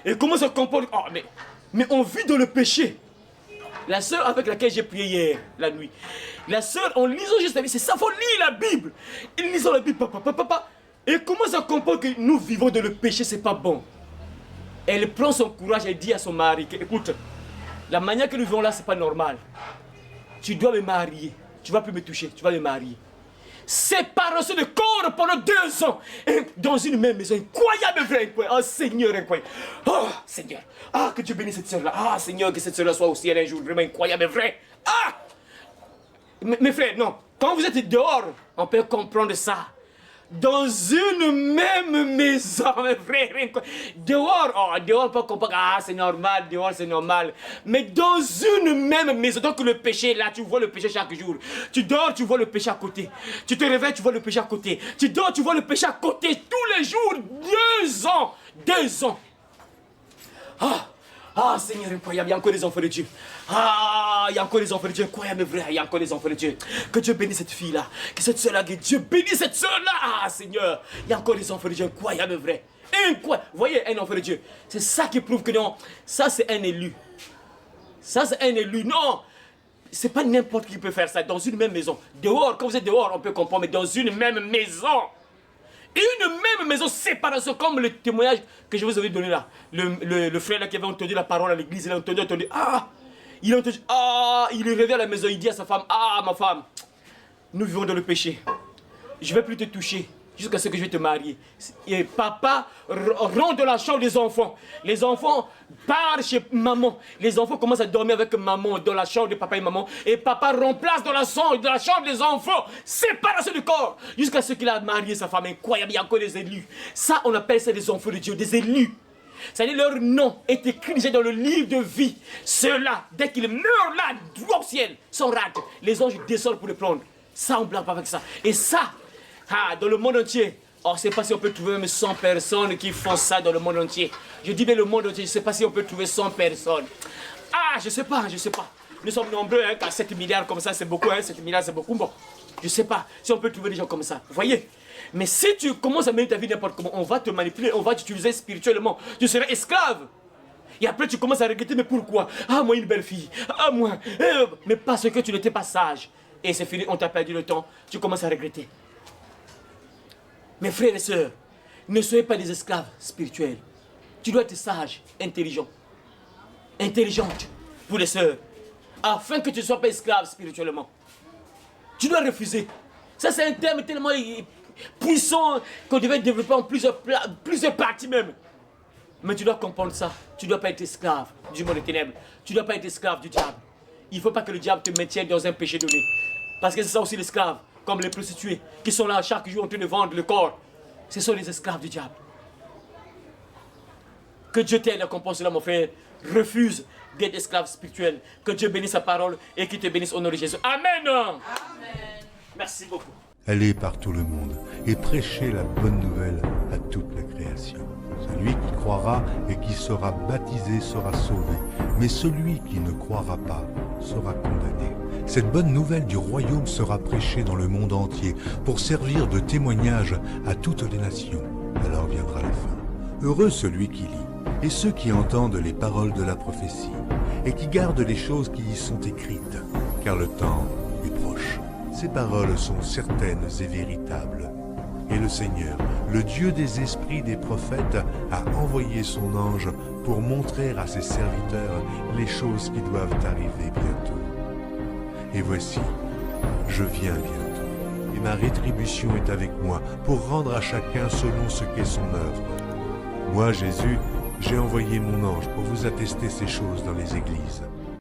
et comment ça comporte? Mais on vit dans le péché. La sœur avec laquelle j'ai prié hier, la nuit. La sœur, en lisant juste la Bible, c'est ça, il faut lire la Bible. En lisant la Bible, et comment ça comporte que nous vivons dans le péché, c'est pas bon. Elle prend son courage et dit à son mari, écoute, la manière que nous vivons là, c'est pas normal. Tu dois me marier. Tu vas plus me toucher, tu vas me marier. Séparation de corps pendant 2 ans. Dans une même maison. Incroyable, vrai. Seigneur, incroyable. Seigneur. Que Dieu bénisse cette sœur-là. Seigneur, que cette sœur-là soit au ciel un jour. Vraiment incroyable, vrai. Mes frères, non. Quand vous êtes dehors, on peut comprendre ça. Dans une même maison, mes frères. Dehors, dehors, on peut comprendre. C'est normal, dehors, c'est normal. Mais dans une même maison, donc le péché, là, tu vois le péché chaque jour. Tu dors, tu vois le péché à côté. Tu te réveilles, tu vois le péché à côté. Tu dors, tu vois le péché à côté. Tous les jours, 2 ans. 2 ans. Seigneur, incroyable, il y a encore des enfants de Dieu. Il y a encore des enfants de Dieu, incroyable, vrai, il y a encore des enfants de Dieu. Que Dieu bénisse cette fille-là, que cette soeur-là, que Dieu bénisse cette soeur-là. Seigneur, il y a encore des enfants de Dieu, incroyable, vrai. Incroyable, vous voyez, un enfant de Dieu, c'est ça qui prouve que non, ça c'est un élu. Ça c'est un élu, non. C'est pas n'importe qui peut faire ça, dans une même maison. Dehors, quand vous êtes dehors, on peut comprendre, mais dans une même maison. Une même maison, séparation, comme le témoignage que je vous avais donné là. Le frère là qui avait entendu la parole à l'église, il a entendu. Il a entendu. Il est réveillé à la maison, il dit à sa femme, ma femme, nous vivons dans le péché. Je ne vais plus te toucher jusqu'à ce que je vais te marier. Et papa rentre dans la chambre des enfants. Les enfants partent chez maman. Les enfants commencent à dormir avec maman dans la chambre de papa et maman. Et papa remplace dans la chambre des enfants. Séparation du corps. Jusqu'à ce qu'il a marié sa femme. Incroyable, il y a encore des élus. Ça, on appelle ça des enfants de Dieu, des élus. C'est-à-dire leur nom est écrit déjà dans le livre de vie. Ceux-là, dès qu'ils meurent là, droit au ciel, sont ratés. Les anges descendent pour les prendre. Ça, on ne blague pas avec ça. Et ça, dans le monde entier, je ne sais pas si on peut trouver même 100 personnes qui font ça dans le monde entier. Je dis bien le monde entier, je ne sais pas si on peut trouver 100 personnes. Je ne sais pas. Nous sommes nombreux, 7 milliards comme ça, c'est beaucoup, 7 milliards c'est beaucoup. Bon, je ne sais pas si on peut trouver des gens comme ça. Vous voyez? Mais si tu commences à mener ta vie n'importe comment, on va te manipuler, on va t'utiliser spirituellement. Tu seras esclave. Et après tu commences à regretter, mais pourquoi? Moi une belle fille. Moi. Mais parce que tu n'étais pas sage. Et c'est fini, on t'a perdu le temps. Tu commences à regretter. Mes frères et sœurs, ne soyez pas des esclaves spirituels. Tu dois être sage, intelligent. Intelligente pour les sœurs. Afin que tu ne sois pas esclave spirituellement. Tu dois refuser. Ça, c'est un terme tellement puissant qu'on devait développer en plusieurs parties même. Mais tu dois comprendre ça. Tu ne dois pas être esclave du monde des ténèbres. Tu ne dois pas être esclave du diable. Il ne faut pas que le diable te maintienne dans un péché donné. Parce que c'est ça aussi l'esclave, comme les prostituées, qui sont là chaque jour en train de vendre le corps. Ce sont les esclaves du diable. Que Dieu t'aide à comprendre cela, mon frère. Refuse d'être esclave spirituel. Que Dieu bénisse sa parole et qu'il te bénisse au nom de Jésus. Amen. Amen. Merci beaucoup. Allez par tout le monde et prêchez la bonne nouvelle à toute la création. Celui qui croira et qui sera baptisé sera sauvé, mais celui qui ne croira pas sera condamné. Cette bonne nouvelle du royaume sera prêchée dans le monde entier pour servir de témoignage à toutes les nations. Alors viendra la fin. Heureux celui qui lit et ceux qui entendent les paroles de la prophétie et qui gardent les choses qui y sont écrites, car le temps est proche. Ces paroles sont certaines et véritables. Et le Seigneur, le Dieu des esprits des prophètes, a envoyé son ange pour montrer à ses serviteurs les choses qui doivent arriver bientôt. Et voici, je viens bientôt, et ma rétribution est avec moi pour rendre à chacun selon ce qu'est son œuvre. Moi, Jésus, j'ai envoyé mon ange pour vous attester ces choses dans les églises.